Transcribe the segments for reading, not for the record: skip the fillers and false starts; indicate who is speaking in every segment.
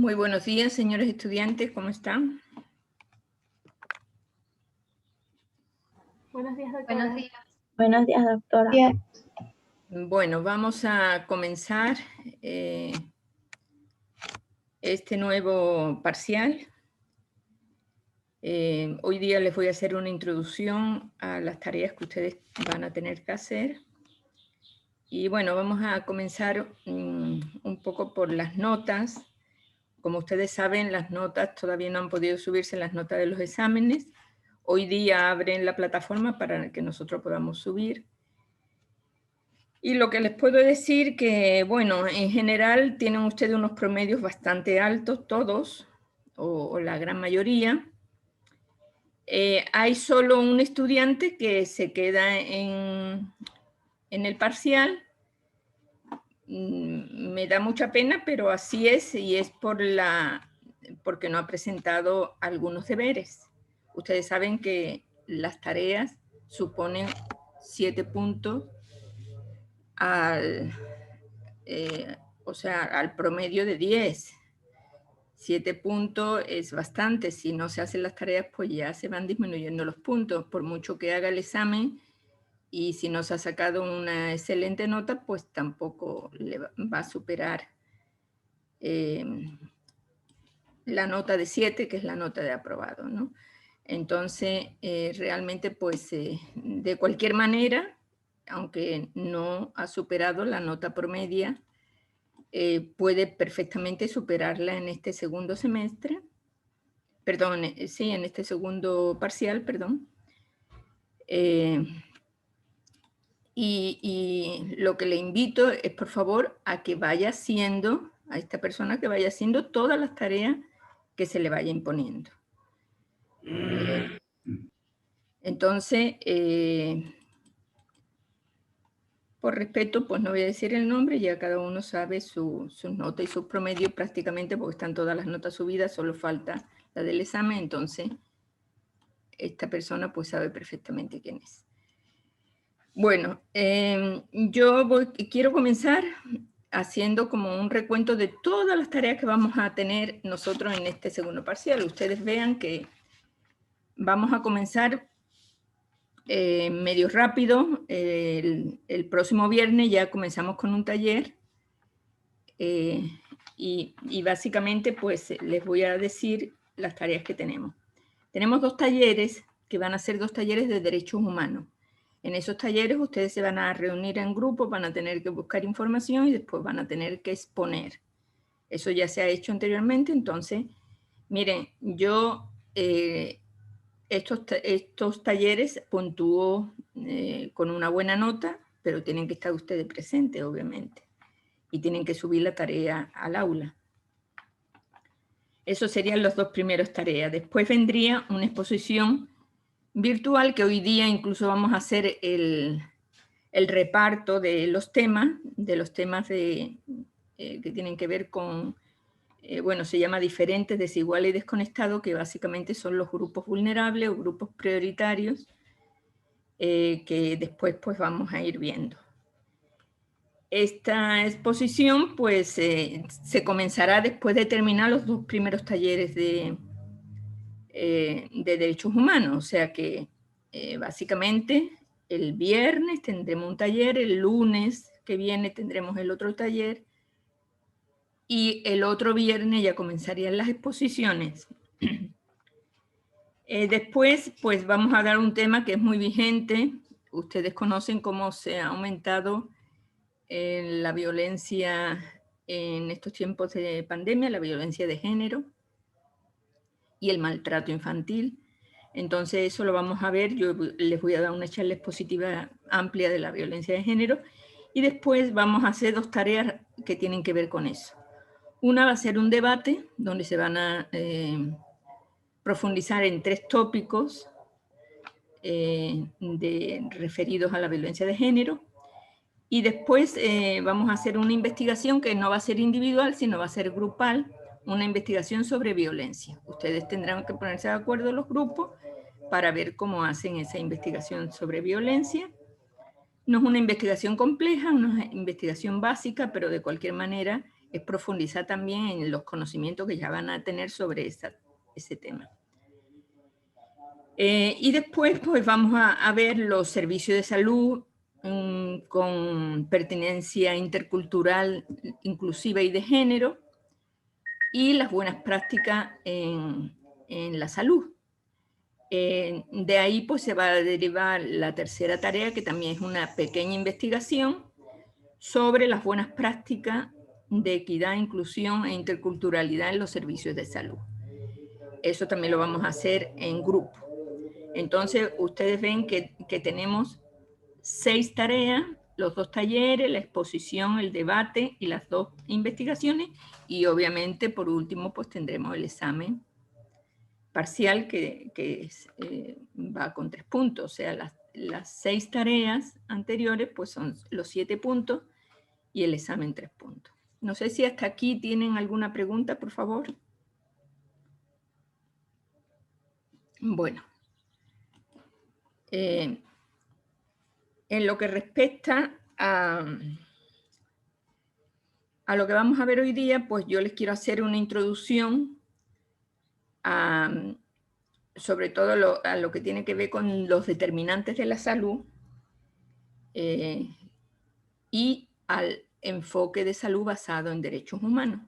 Speaker 1: Muy buenos días, señores estudiantes, ¿cómo están?
Speaker 2: Buenos días, doctora.
Speaker 3: Buenos días.
Speaker 4: Buenos días, doctora.
Speaker 2: Bien.
Speaker 1: Bueno, vamos a comenzar este nuevo parcial. Hoy día les voy a hacer una introducción a las tareas que ustedes van a tener que hacer. Y bueno, vamos a comenzar un poco por las notas. Como ustedes saben, las notas todavía no han podido subirse, las notas de los exámenes. Hoy día abren la plataforma para que nosotros podamos subir. Y lo que les puedo decir que, bueno, en general tienen ustedes unos promedios bastante altos, todos, o la gran mayoría. Hay solo un estudiante que se queda en el parcial. Me da mucha pena, pero así es, y es porque no ha presentado algunos deberes. Ustedes saben que las tareas suponen 7 puntos al promedio de 10. 7 puntos es bastante. Si no se hacen las tareas, pues ya se van disminuyendo los puntos. Por mucho que haga el examen, y si no se ha sacado una excelente nota, pues tampoco le va a superar la nota de 7, que es la nota de aprobado, ¿no? Entonces, realmente, pues, de cualquier manera, aunque no ha superado la nota promedia, puede perfectamente superarla en este segundo semestre, perdón, sí, en este segundo parcial, perdón. Y lo que le invito es, por favor, a que vaya haciendo, a esta persona que vaya haciendo todas las tareas que se le vaya imponiendo. Entonces, por respeto, pues no voy a decir el nombre, ya cada uno sabe sus notas y sus promedios prácticamente, porque están todas las notas subidas, solo falta la del examen, entonces esta persona pues sabe perfectamente quién es. Bueno, quiero comenzar haciendo como un recuento de todas las tareas que vamos a tener nosotros en este segundo parcial. Ustedes vean que vamos a comenzar medio rápido. El próximo viernes ya comenzamos con un taller y básicamente pues les voy a decir las tareas que tenemos. Tenemos 2 talleres que van a ser 2 talleres de derechos humanos. En esos talleres ustedes se van a reunir en grupo, van a tener que buscar información y después van a tener que exponer. Eso ya se ha hecho anteriormente, entonces, miren, yo estos talleres puntúo con una buena nota, pero tienen que estar ustedes presentes, obviamente, y tienen que subir la tarea al aula. Esos serían las 2 primeras tareas. Después vendría una exposición virtual, que hoy día incluso vamos a hacer el reparto de los temas que tienen que ver con, bueno, se llama diferentes, desigual y desconectado, que básicamente son los grupos vulnerables o grupos prioritarios, que después pues vamos a ir viendo. Esta exposición pues se comenzará después de terminar los 2 primeros talleres de derechos humanos, o sea que básicamente el viernes tendremos un taller, el lunes que viene tendremos el otro taller y el otro viernes ya comenzarían las exposiciones. Después pues vamos a dar un tema que es muy vigente. Ustedes conocen cómo se ha aumentado la violencia en estos tiempos de pandemia, la violencia de género y el maltrato infantil. Entonces eso lo vamos a ver. Yo les voy a dar una charla expositiva amplia de la violencia de género y después vamos a hacer 2 tareas que tienen que ver con eso. Una va a ser un debate donde se van a profundizar en 3 tópicos referidos a la violencia de género. Y después vamos a hacer una investigación que no va a ser individual, sino va a ser grupal, una investigación sobre violencia. Ustedes tendrán que ponerse de acuerdo los grupos para ver cómo hacen esa investigación sobre violencia. No es una investigación compleja, una investigación básica, pero de cualquier manera es profundizar también en los conocimientos que ya van a tener sobre ese tema. Y después pues vamos a ver los servicios de salud con pertinencia intercultural, inclusiva y de género, y las buenas prácticas en la salud. De ahí pues se va a derivar la tercera tarea, que también es una pequeña investigación sobre las buenas prácticas de equidad, inclusión e interculturalidad en los servicios de salud. Eso también lo vamos a hacer en grupo. Entonces, ustedes ven que tenemos 6 tareas, los 2 talleres, la exposición, el debate y las 2 investigaciones. Y obviamente, por último, pues tendremos el examen parcial que va con 3 puntos. O sea, las 6 tareas anteriores pues son los 7 puntos y el examen 3 puntos. No sé si hasta aquí tienen alguna pregunta, por favor. Bueno. En lo que respecta a lo que vamos a ver hoy día, pues yo les quiero hacer una introducción sobre todo a lo que tiene que ver con los determinantes de la salud y al enfoque de salud basado en derechos humanos,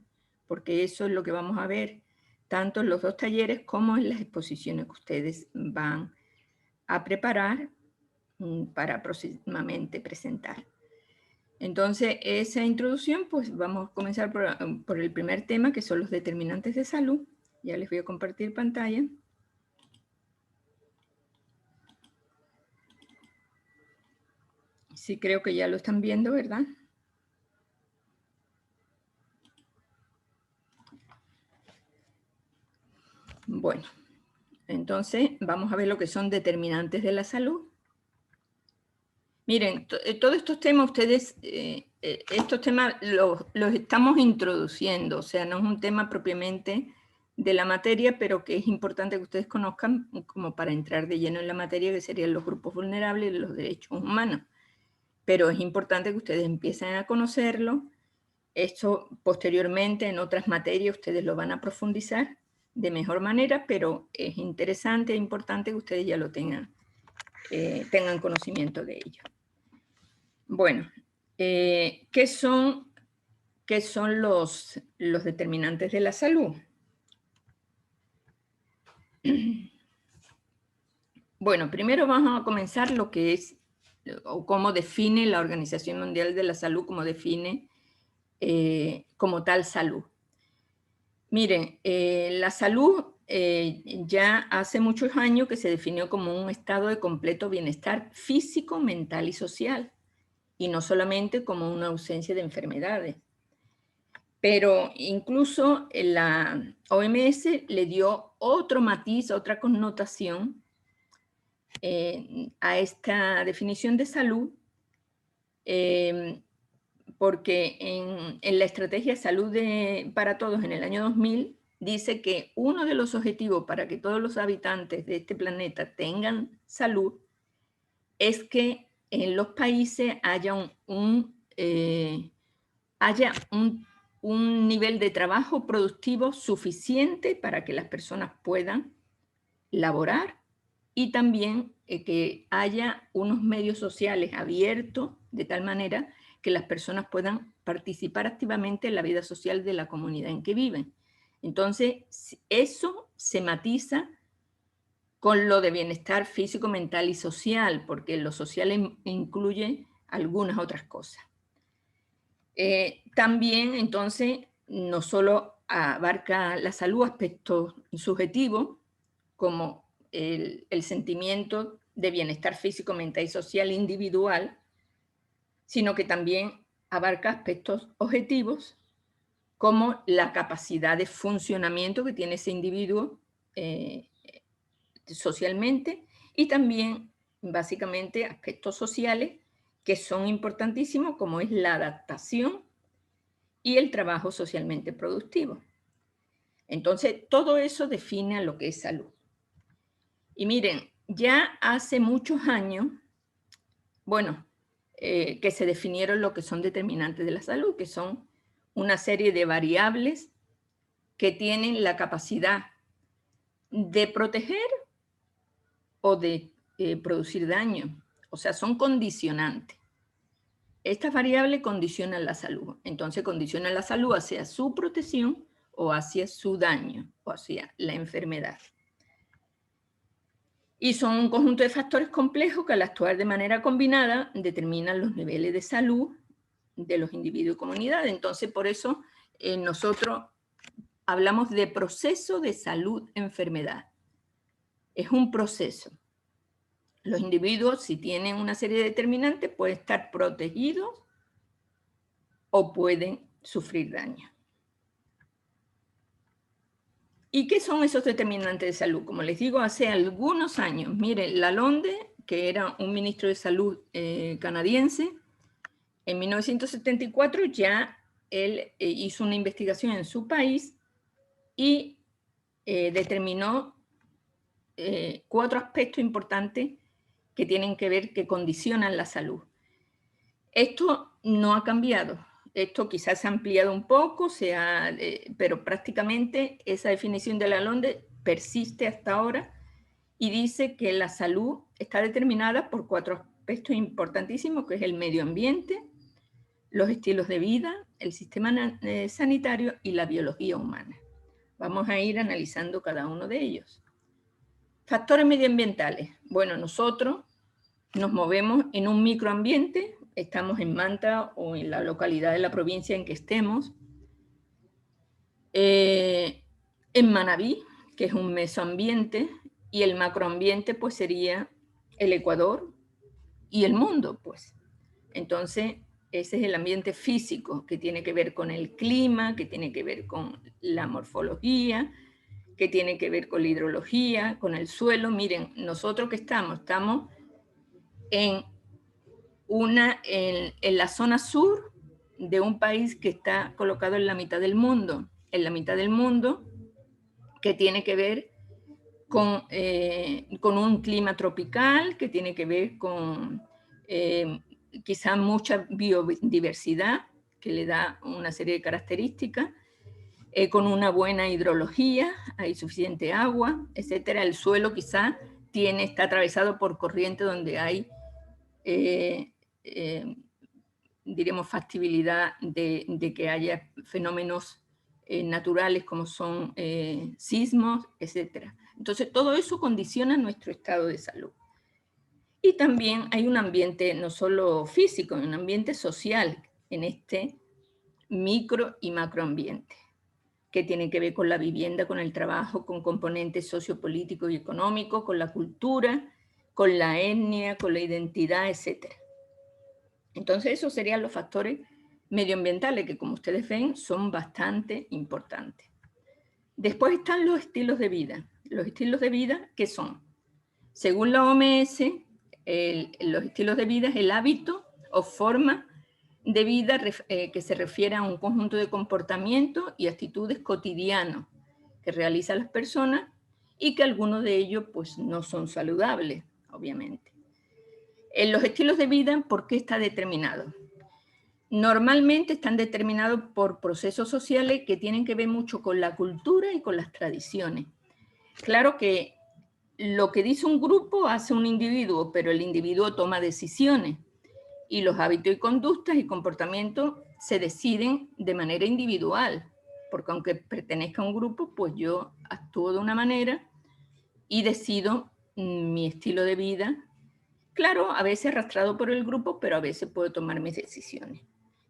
Speaker 1: porque eso es lo que vamos a ver tanto en los 2 talleres como en las exposiciones que ustedes van a preparar para próximamente presentar. Entonces, esa introducción, pues vamos a comenzar por el primer tema, que son los determinantes de salud. Ya les voy a compartir pantalla. Sí, creo que ya lo están viendo, ¿verdad? Bueno, entonces vamos a ver lo que son determinantes de la salud. Miren, todos estos temas ustedes, estos temas los estamos introduciendo, o sea, no es un tema propiamente de la materia, pero que es importante que ustedes conozcan como para entrar de lleno en la materia, que serían los grupos vulnerables y los derechos humanos. Pero es importante que ustedes empiecen a conocerlo. Esto posteriormente en otras materias ustedes lo van a profundizar de mejor manera, pero es interesante e importante que ustedes ya lo tengan conocimiento de ello. Bueno, ¿qué son los determinantes de la salud? Bueno, primero vamos a comenzar lo que es, o cómo define la Organización Mundial de la Salud, cómo define como tal salud. Miren, la salud ya hace muchos años que se definió como un estado de completo bienestar físico, mental y social, y no solamente como una ausencia de enfermedades. Pero incluso la OMS le dio otro matiz, otra connotación a esta definición de salud, porque en la estrategia Salud para Todos en el año 2000 dice que uno de los objetivos para que todos los habitantes de este planeta tengan salud es que en los países haya un nivel de trabajo productivo suficiente para que las personas puedan laborar y también que haya unos medios sociales abiertos de tal manera que las personas puedan participar activamente en la vida social de la comunidad en que viven. Entonces, eso se matiza con lo de bienestar físico, mental y social, porque lo social incluye algunas otras cosas. También, entonces, no solo abarca la salud aspectos subjetivos, como el sentimiento de bienestar físico, mental y social individual, sino que también abarca aspectos objetivos, como la capacidad de funcionamiento que tiene ese individuo socialmente, y también, básicamente, aspectos sociales que son importantísimos, como es la adaptación y el trabajo socialmente productivo. Entonces, todo eso define a lo que es salud. Y miren, ya hace muchos años, bueno, que se definieron lo que son determinantes de la salud, que son una serie de variables que tienen la capacidad de proteger o de producir daño. O sea, son condicionantes. Estas variables condicionan la salud. Entonces, condicionan la salud hacia su protección o hacia su daño, o hacia la enfermedad. Y son un conjunto de factores complejos que al actuar de manera combinada determinan los niveles de salud de los individuos y comunidades. Entonces, por eso nosotros hablamos de proceso de salud-enfermedad. Es un proceso. Los individuos, si tienen una serie de determinantes, pueden estar protegidos o pueden sufrir daño. ¿Y qué son esos determinantes de salud? Como les digo, hace algunos años, miren, Lalonde, que era un ministro de salud canadiense, en 1974 ya él hizo una investigación en su país y determinó 4 aspectos importantes que tienen que ver, que condicionan la salud. Esto no ha cambiado. Esto quizás se ha ampliado un poco, pero prácticamente esa definición de Lalonde persiste hasta ahora y dice que la salud está determinada por 4 aspectos importantísimos, que es el medio ambiente, los estilos de vida, el sistema sanitario y la biología humana. Vamos a ir analizando cada uno de ellos. Factores medioambientales. Bueno, nosotros nos movemos en un microambiente, estamos en Manta o en la localidad de la provincia en que estemos, en Manabí, que es un mesoambiente, y el macroambiente pues sería el Ecuador y el mundo, pues. Entonces, ese es el ambiente físico, que tiene que ver con el clima, que tiene que ver con la morfología, que tiene que ver con la hidrología, con el suelo. Miren, nosotros que estamos en la zona sur de un país que está colocado en la mitad del mundo, que tiene que ver con un clima tropical, que tiene que ver con quizá mucha biodiversidad, que le da una serie de características, con una buena hidrología, hay suficiente agua, etcétera. El suelo quizá está atravesado por corrientes donde hay diremos, factibilidad de que haya fenómenos naturales como son sismos, etc. Entonces, todo eso condiciona nuestro estado de salud. Y también hay un ambiente no solo físico, un ambiente social en este micro y macroambiente, que tiene que ver con la vivienda, con el trabajo, con componentes sociopolíticos y económicos, con la cultura, con la etnia, con la identidad, etc. Entonces, esos serían los factores medioambientales que, como ustedes ven, son bastante importantes. Después están los estilos de vida. Los estilos de vida, ¿qué son? Según la OMS, los estilos de vida es el hábito o forma de vida que se refiere a un conjunto de comportamientos y actitudes cotidianos que realizan las personas y que algunos de ellos pues, no son saludables, obviamente. En los estilos de vida, ¿por qué está determinado? Normalmente están determinados por procesos sociales que tienen que ver mucho con la cultura y con las tradiciones. Claro que lo que dice un grupo hace un individuo, pero el individuo toma decisiones y los hábitos y conductas y comportamientos se deciden de manera individual, porque aunque pertenezca a un grupo, pues yo actúo de una manera y decido mi estilo de vida. Claro, a veces arrastrado por el grupo, pero a veces puedo tomar mis decisiones.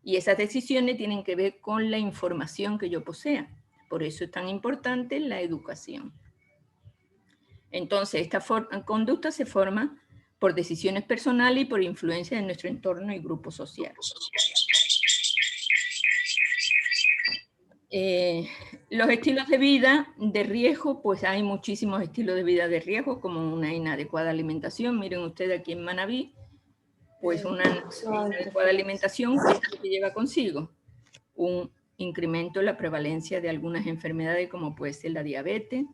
Speaker 1: Y esas decisiones tienen que ver con la información que yo posea. Por eso es tan importante la educación. Entonces, esta conducta se forma por decisiones personales y por influencia de nuestro entorno y grupo social. Los estilos de vida de riesgo, pues hay muchísimos estilos de vida de riesgo, como una inadecuada alimentación. Miren ustedes aquí en Manabí, pues una inadecuada alimentación que lleva consigo un incremento en la prevalencia de algunas enfermedades como puede ser la diabetes,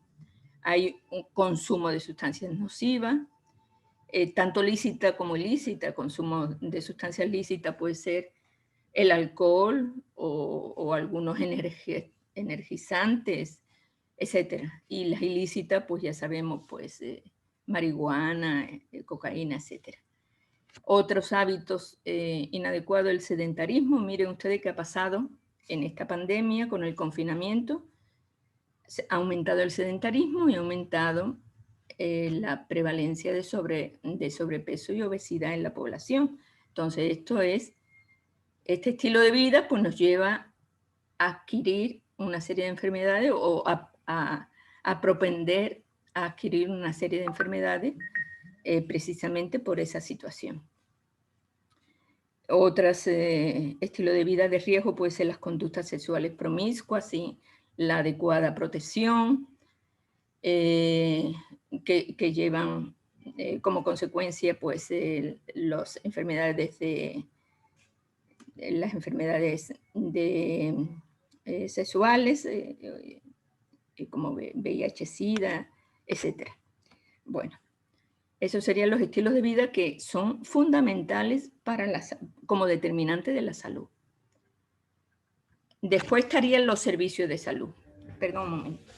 Speaker 1: hay un consumo de sustancias nocivas, tanto lícita como ilícita. Consumo de sustancias lícitas puede ser el alcohol o algunos energizantes, etcétera. Y las ilícitas, pues ya sabemos, pues marihuana, cocaína, etcétera. Otros hábitos inadecuados, el sedentarismo. Miren ustedes qué ha pasado en esta pandemia con el confinamiento. Ha aumentado el sedentarismo y ha aumentado la prevalencia de sobrepeso y obesidad en la población. Entonces, este estilo de vida pues, nos lleva a adquirir una serie de enfermedades o a propender a adquirir una serie de enfermedades precisamente por esa situación. Otros estilos de vida de riesgo pueden ser las conductas sexuales promiscuas y la adecuada protección, que llevan como consecuencia pues, las enfermedades sexuales, como VIH, SIDA, etc. Bueno, esos serían los estilos de vida que son fundamentales como determinante de la salud. Después estarían los servicios de salud. Perdón un momento.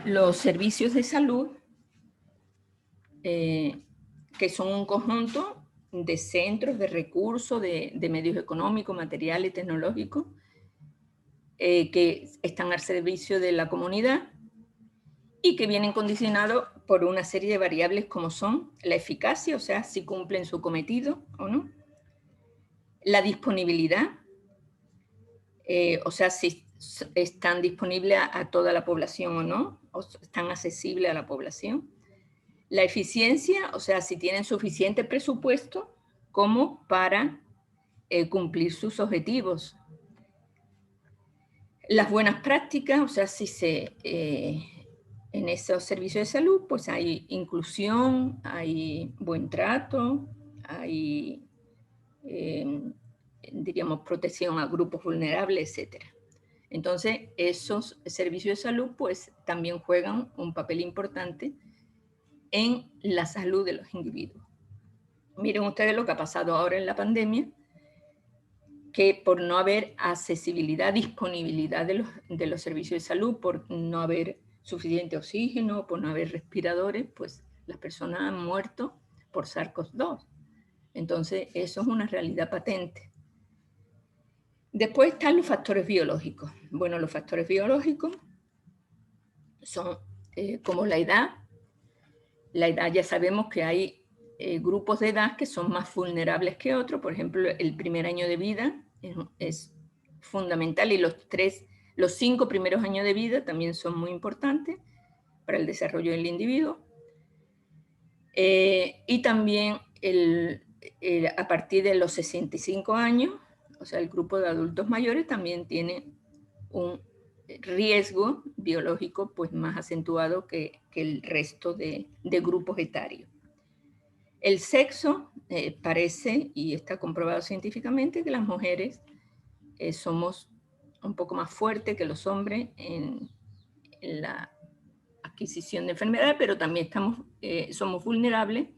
Speaker 1: Los servicios de salud, que son un conjunto de centros, de recursos, de medios económicos, materiales, tecnológicos, que están al servicio de la comunidad y que vienen condicionados por una serie de variables como son la eficacia, o sea, si cumplen su cometido o no, la disponibilidad, o sea, si están disponibles a toda la población o no, o están accesibles a la población, la eficiencia, o sea, si tienen suficiente presupuesto como para cumplir sus objetivos. Las buenas prácticas, o sea, si en esos servicios de salud, pues hay inclusión, hay buen trato, hay, diríamos, protección a grupos vulnerables, etc. Entonces, esos servicios de salud, pues también juegan un papel importante en la salud de los individuos. Miren ustedes lo que ha pasado ahora en la pandemia, que por no haber accesibilidad, disponibilidad de los servicios de salud, por no haber suficiente oxígeno, por no haber respiradores, pues las personas han muerto por SARS-CoV-2. Entonces, eso es una realidad patente. Después están los factores biológicos. Bueno, los factores biológicos son como la edad. La edad, ya sabemos que hay grupos de edad que son más vulnerables que otros. Por ejemplo, el primer año de vida es fundamental y los 5 primeros años de vida también son muy importantes para el desarrollo del individuo. Y también a partir de los 65 años, o sea, el grupo de adultos mayores también tiene un riesgo biológico pues, más acentuado que el resto de grupos etarios. El sexo parece, y está comprobado científicamente, que las mujeres somos un poco más fuertes que los hombres en la adquisición de enfermedades, pero también somos vulnerables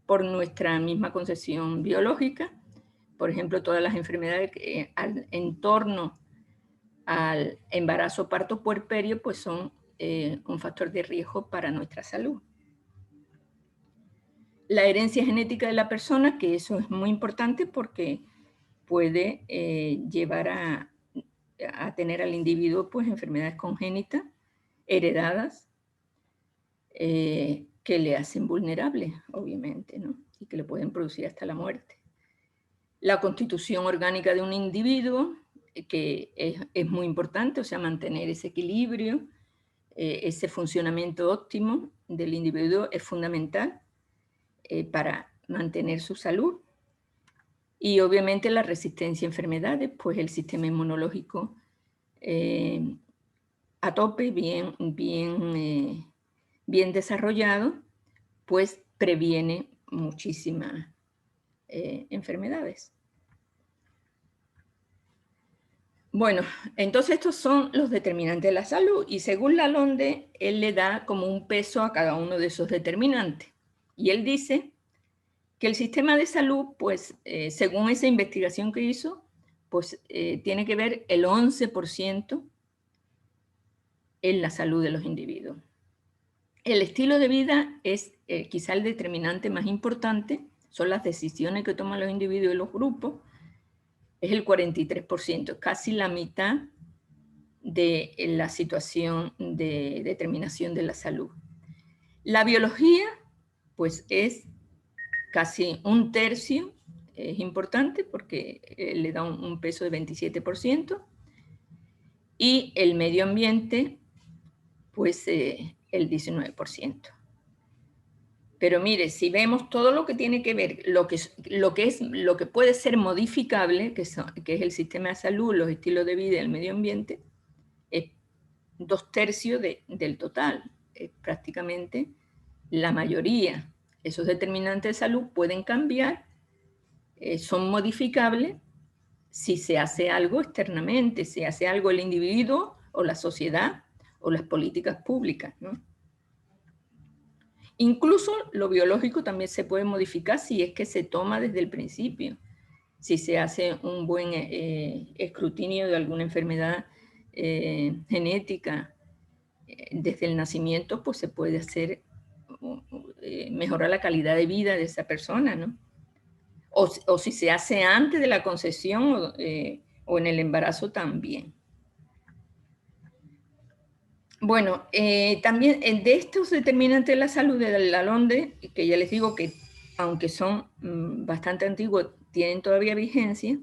Speaker 1: por nuestra misma concepción biológica. Por ejemplo, todas las enfermedades en torno al embarazo, parto, puerperio, pues son un factor de riesgo para nuestra salud. La herencia genética de la persona, que eso es muy importante porque puede llevar a tener al individuo pues, enfermedades congénitas, heredadas, que le hacen vulnerable, obviamente, ¿no? Y que le pueden producir hasta la muerte. La constitución orgánica de un individuo, que es muy importante, o sea, mantener ese equilibrio, ese funcionamiento óptimo del individuo es fundamental para mantener su salud. Y obviamente la resistencia a enfermedades, pues el sistema inmunológico a tope, bien desarrollado, pues previene muchísimas enfermedades. Bueno, entonces estos son los determinantes de la salud y según Lalonde, él le da como un peso a cada uno de esos determinantes. Y él dice que el sistema de salud, pues, según esa investigación que hizo, pues tiene que ver el 11% en la salud de los individuos. El estilo de vida es quizá el determinante más importante, son las decisiones que toman los individuos y los grupos, es el 43%, casi la mitad de la situación de determinación de la salud. La biología, pues es casi un tercio, es importante porque le da un peso de 27%, y el medio ambiente, pues el 19%. Pero mire, si vemos todo lo que tiene que ver, lo que puede ser modificable, que es el sistema de salud, los estilos de vida y el medio ambiente, es 2/3 del total, prácticamente la mayoría. Esos determinantes de salud pueden cambiar, son modificables si se hace algo externamente, si hace algo el individuo o la sociedad o las políticas públicas, ¿no? Incluso lo biológico también se puede modificar si es que se toma desde el principio. Si se hace un buen escrutinio de alguna enfermedad genética desde el nacimiento, pues se puede hacer, mejorar la calidad de vida de esa persona, ¿no? O si se hace antes de la concepción o en el embarazo también. Bueno, también de estos determinantes de la salud de Lalonde, que ya les digo que aunque son bastante antiguos, tienen todavía vigencia,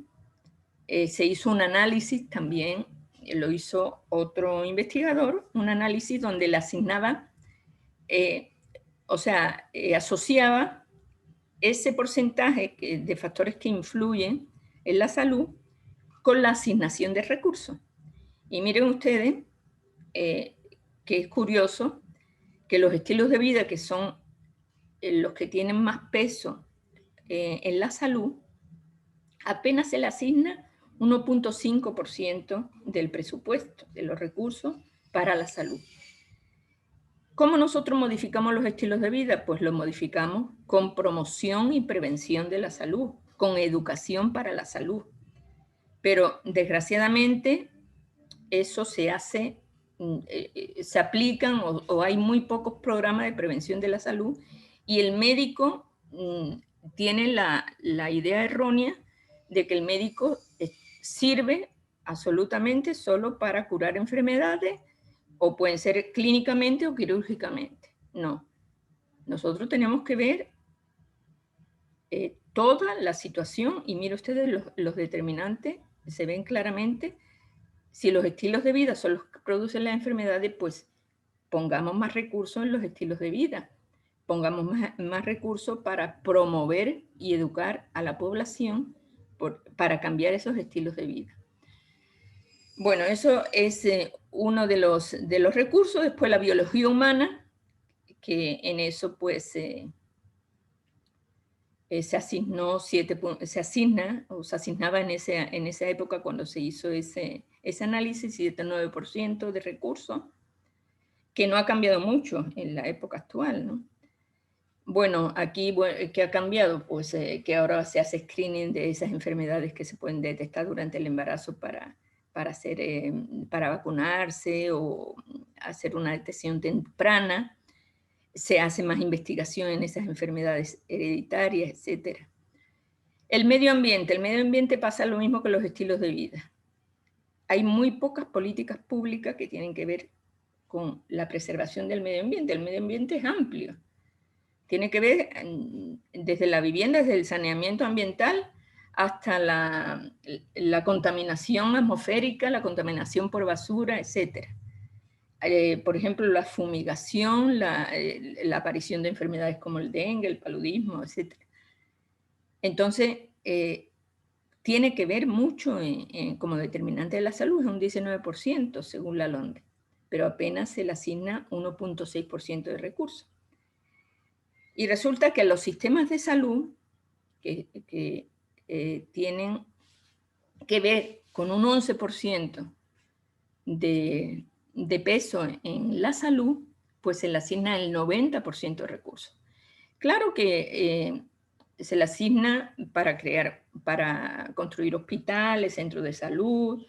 Speaker 1: se hizo un análisis también, lo hizo otro investigador, un análisis donde le asignaba, asociaba ese porcentaje de factores que influyen en la salud con la asignación de recursos. Y miren ustedes que es curioso que los estilos de vida que son los que tienen más peso en la salud, apenas se le asigna 1.5% del presupuesto, de los recursos para la salud. ¿Cómo nosotros modificamos los estilos de vida? Pues los modificamos con promoción y prevención de la salud, con educación para la salud. Pero desgraciadamente eso se hace, se aplican o hay muy pocos programas de prevención de la salud y el médico tiene la idea errónea de que el médico sirve absolutamente solo para curar enfermedades o pueden ser clínicamente o quirúrgicamente. No, nosotros tenemos que ver toda la situación y mire ustedes los determinantes, se ven claramente. Si los estilos de vida son los que producen las enfermedades, pues pongamos más recursos en los estilos de vida, pongamos más recursos para promover y educar a la población para cambiar esos estilos de vida. Bueno, eso es uno de los recursos. Después la biología humana, que en eso pues se asignaba en esa época cuando se hizo ese análisis, 7-9% de recursos, que no ha cambiado mucho en la época actual, ¿no? Bueno, aquí, ¿qué ha cambiado? Pues que ahora se hace screening de esas enfermedades que se pueden detectar durante el embarazo para vacunarse o hacer una detección temprana. Se hace más investigación en esas enfermedades hereditarias, etc. El medio ambiente pasa lo mismo que los estilos de vida. Hay muy pocas políticas públicas que tienen que ver con la preservación del medio ambiente. El medio ambiente es amplio. Tiene que ver desde la vivienda, desde el saneamiento ambiental, hasta la contaminación atmosférica, la contaminación por basura, etc. Por ejemplo, la fumigación, la aparición de enfermedades como el dengue, el paludismo, etc. Entonces, tiene que ver mucho como determinante de la salud, es un 19% según Lalonde, pero apenas se le asigna 1.6% de recursos. Y resulta que los sistemas de salud que tienen que ver con un 11% de peso en la salud, pues se le asigna el 90% de recursos. Claro que se le asigna para construir hospitales, centros de salud,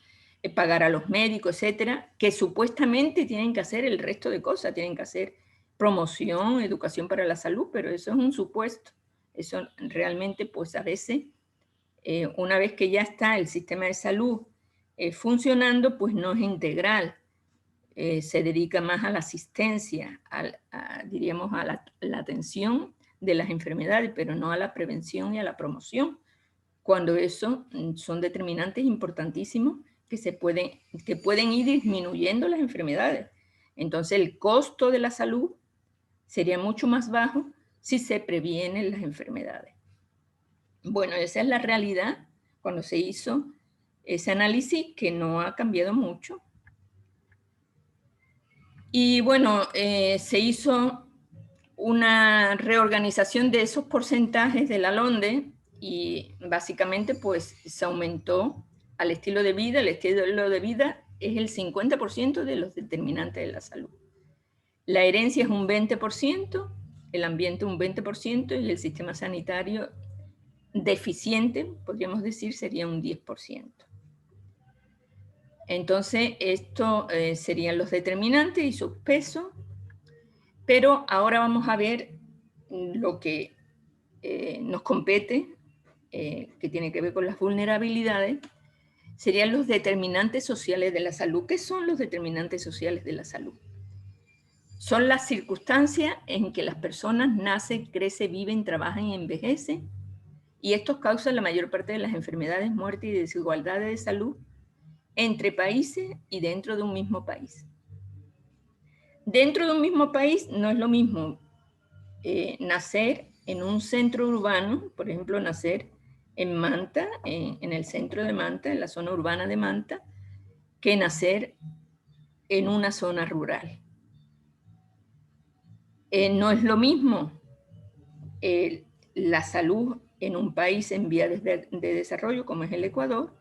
Speaker 1: pagar a los médicos, etcétera, que supuestamente tienen que hacer el resto de cosas, tienen que hacer promoción, educación para la salud, pero eso es un supuesto. Eso realmente, pues a veces, una vez que ya está el sistema de salud funcionando, pues no es integral. Se dedica más a la asistencia, diríamos a la atención de las enfermedades, pero no a la prevención y a la promoción, cuando eso son determinantes importantísimos que pueden ir disminuyendo las enfermedades. Entonces el costo de la salud sería mucho más bajo si se previenen las enfermedades. Bueno, esa es la realidad cuando se hizo ese análisis, que no ha cambiado mucho. Y bueno, se hizo una reorganización de esos porcentajes de la LONDE y básicamente pues se aumentó al estilo de vida. El estilo de vida es el 50% de los determinantes de la salud. La herencia es un 20%, el ambiente un 20% y el sistema sanitario deficiente, podríamos decir, sería un 10%. Entonces, esto serían los determinantes y sus pesos, pero ahora vamos a ver lo que nos compete, que tiene que ver con las vulnerabilidades, serían los determinantes sociales de la salud. ¿Qué son los determinantes sociales de la salud? Son las circunstancias en que las personas nacen, crecen, viven, trabajan y envejecen, y estos causan la mayor parte de las enfermedades, muertes y desigualdades de salud entre países y dentro de un mismo país. Dentro de un mismo país no es lo mismo nacer en un centro urbano, por ejemplo, nacer en Manta, en el centro de Manta, en la zona urbana de Manta, que nacer en una zona rural. No es lo mismo la salud en un país en vías de desarrollo, como es el Ecuador,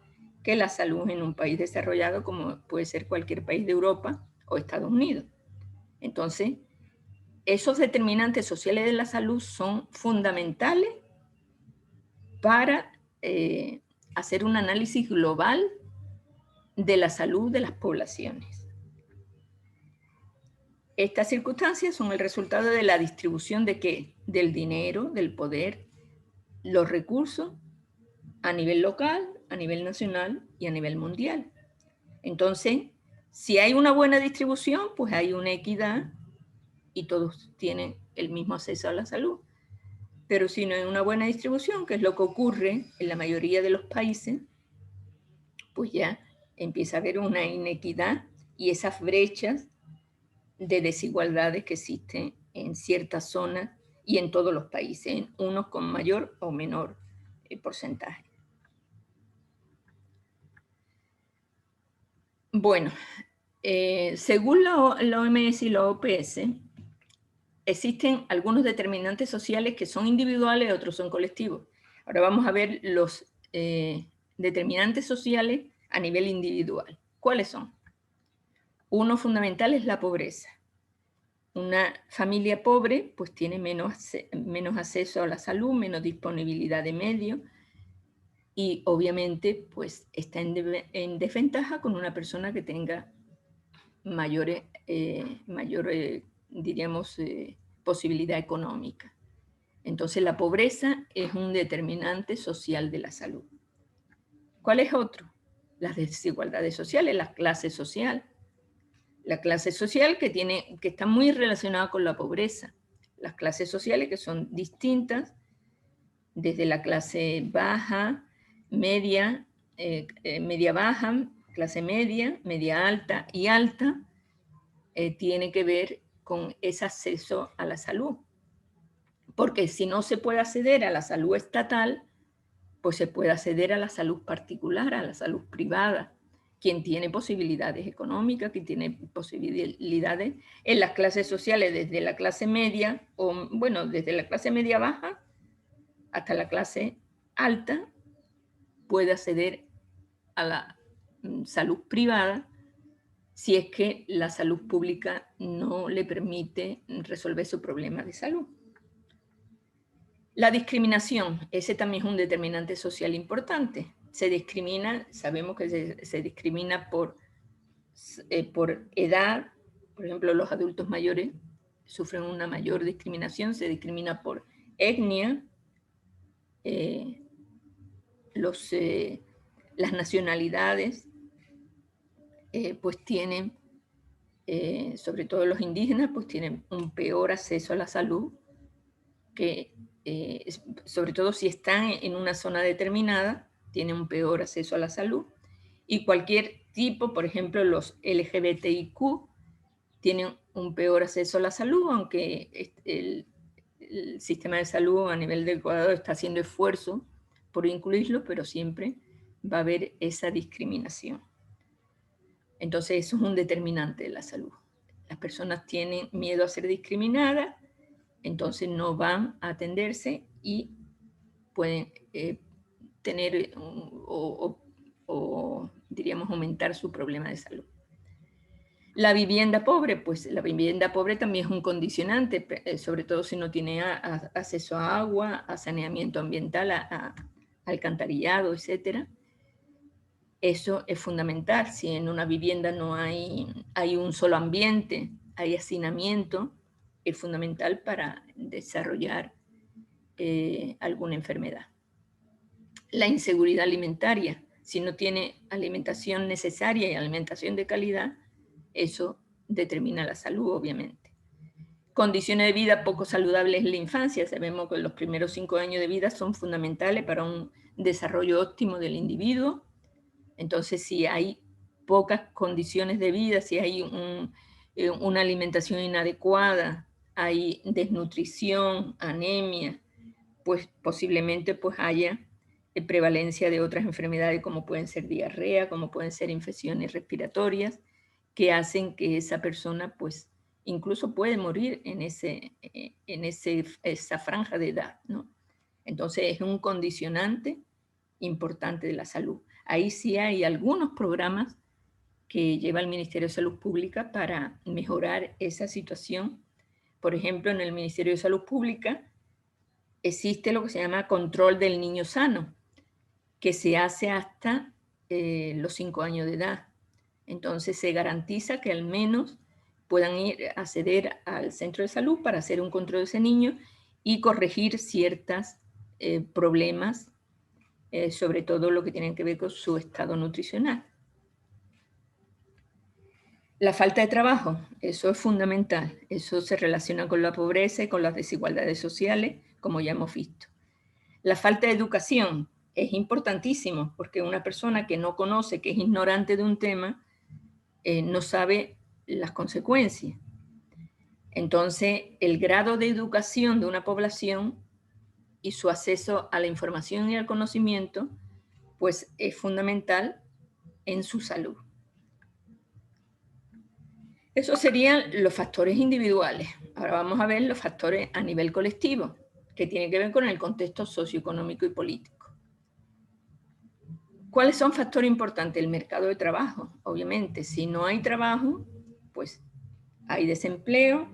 Speaker 1: que la salud en un país desarrollado, como puede ser cualquier país de Europa o Estados Unidos. Entonces, esos determinantes sociales de la salud son fundamentales para hacer un análisis global de la salud de las poblaciones. Estas circunstancias son el resultado de la distribución de ¿qué? Del dinero, del poder, los recursos a nivel local, a nivel nacional y a nivel mundial. Entonces, si hay una buena distribución, pues hay una equidad y todos tienen el mismo acceso a la salud. Pero si no hay una buena distribución, que es lo que ocurre en la mayoría de los países, pues ya empieza a haber una inequidad y esas brechas de desigualdades que existen en ciertas zonas y en todos los países, en unos con mayor o menor porcentaje. Bueno, según la OMS y la OPS, existen algunos determinantes sociales que son individuales y otros son colectivos. Ahora vamos a ver los determinantes sociales a nivel individual. ¿Cuáles son? Uno fundamental es la pobreza. Una familia pobre pues tiene menos acceso a la salud, menos disponibilidad de medios y obviamente pues está en desventaja con una persona que tenga mayor diríamos, posibilidad económica. Entonces la pobreza es un determinante social de la salud. ¿Cuál es otro? Las desigualdades sociales, la clase social. La clase social que está muy relacionada con la pobreza. Las clases sociales que son distintas, desde la clase baja, media, media baja, clase media, media alta y alta, tiene que ver con ese acceso a la salud. Porque si no se puede acceder a la salud estatal, pues se puede acceder a la salud particular, a la salud privada. Quien tiene posibilidades económicas, quien tiene posibilidades en las clases sociales, desde la clase media, o bueno, desde la clase media baja hasta la clase alta, puede acceder a salud privada si es que la salud pública no le permite resolver su problema de salud. La discriminación, ese también es un determinante social importante. Se discrimina, sabemos que se discrimina por edad. Por ejemplo, los adultos mayores sufren una mayor discriminación, se discrimina por etnia, las nacionalidades, pues tienen, sobre todo los indígenas, pues tienen un peor acceso a la salud, que sobre todo si están en una zona determinada, tienen un peor acceso a la salud. Y cualquier tipo, por ejemplo, los LGBTIQ, tienen un peor acceso a la salud, aunque el sistema de salud a nivel del Ecuador está haciendo esfuerzo por incluirlo, pero siempre va a haber esa discriminación. Entonces eso es un determinante de la salud. Las personas tienen miedo a ser discriminadas, entonces no van a atenderse y pueden tener o diríamos aumentar su problema de salud. La vivienda pobre, pues la vivienda pobre también es un condicionante, sobre todo si no tiene acceso a agua, a saneamiento ambiental, a alcantarillado, etc. Eso es fundamental. Si en una vivienda no hay un solo ambiente, hay hacinamiento, es fundamental para desarrollar alguna enfermedad. La inseguridad alimentaria, si no tiene alimentación necesaria y alimentación de calidad, eso determina la salud, obviamente. Condiciones de vida poco saludables en la infancia. Sabemos que los primeros 5 años de vida son fundamentales para un desarrollo óptimo del individuo. Entonces, si hay pocas condiciones de vida, si hay una alimentación inadecuada, hay desnutrición, anemia, pues posiblemente pues haya prevalencia de otras enfermedades como pueden ser diarrea, como pueden ser infecciones respiratorias, que hacen que esa persona pues incluso puede morir en esa franja de edad, ¿no? Entonces es un condicionante importante de la salud. Ahí sí hay algunos programas que lleva el Ministerio de Salud Pública para mejorar esa situación. Por ejemplo, en el Ministerio de Salud Pública existe lo que se llama control del niño sano, que se hace hasta los 5 años de edad. Entonces se garantiza que al menos puedan acceder al centro de salud para hacer un control de ese niño y corregir ciertos problemas, sobre todo lo que tienen que ver con su estado nutricional. La falta de trabajo, eso es fundamental. Eso se relaciona con la pobreza y con las desigualdades sociales, como ya hemos visto. La falta de educación es importantísimo, porque una persona que no conoce, que es ignorante de un tema, no sabe las consecuencias. Entonces, el grado de educación de una población y su acceso a la información y al conocimiento, pues es fundamental en su salud. Esos serían los factores individuales. Ahora vamos a ver los factores a nivel colectivo, que tienen que ver con el contexto socioeconómico y político. ¿Cuáles son factores importantes? El mercado de trabajo, obviamente. Si no hay trabajo, pues hay desempleo,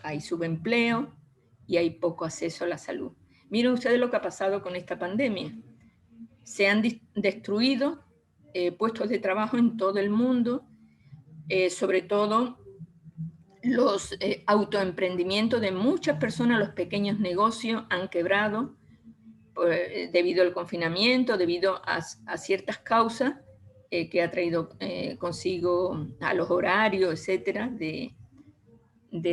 Speaker 1: hay subempleo y hay poco acceso a la salud. Miren ustedes lo que ha pasado con esta pandemia. Se han destruido puestos de trabajo en todo el mundo, sobre todo los autoemprendimientos de muchas personas, los pequeños negocios han quebrado debido al confinamiento, debido a ciertas causas que ha traído consigo a los horarios, etcétera, de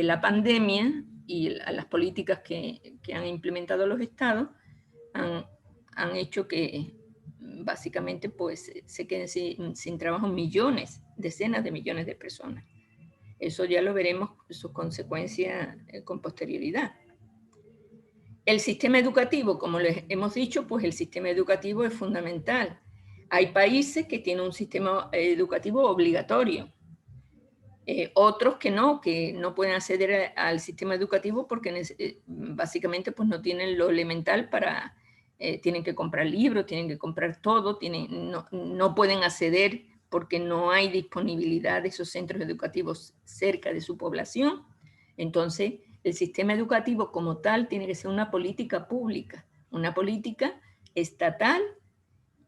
Speaker 1: la pandemia y a las políticas que han implementado los estados han hecho que básicamente pues se queden sin trabajo millones, decenas de millones de personas. Eso ya lo veremos, sus consecuencias con posterioridad. El sistema educativo, como les hemos dicho, pues el sistema educativo es fundamental. Hay países que tienen un sistema educativo obligatorio. Otros que no pueden acceder al sistema educativo porque básicamente pues no tienen lo elemental tienen que comprar libros, tienen que comprar todo, no pueden acceder porque no hay disponibilidad de esos centros educativos cerca de su población. Entonces, el sistema educativo como tal tiene que ser una política pública, una política estatal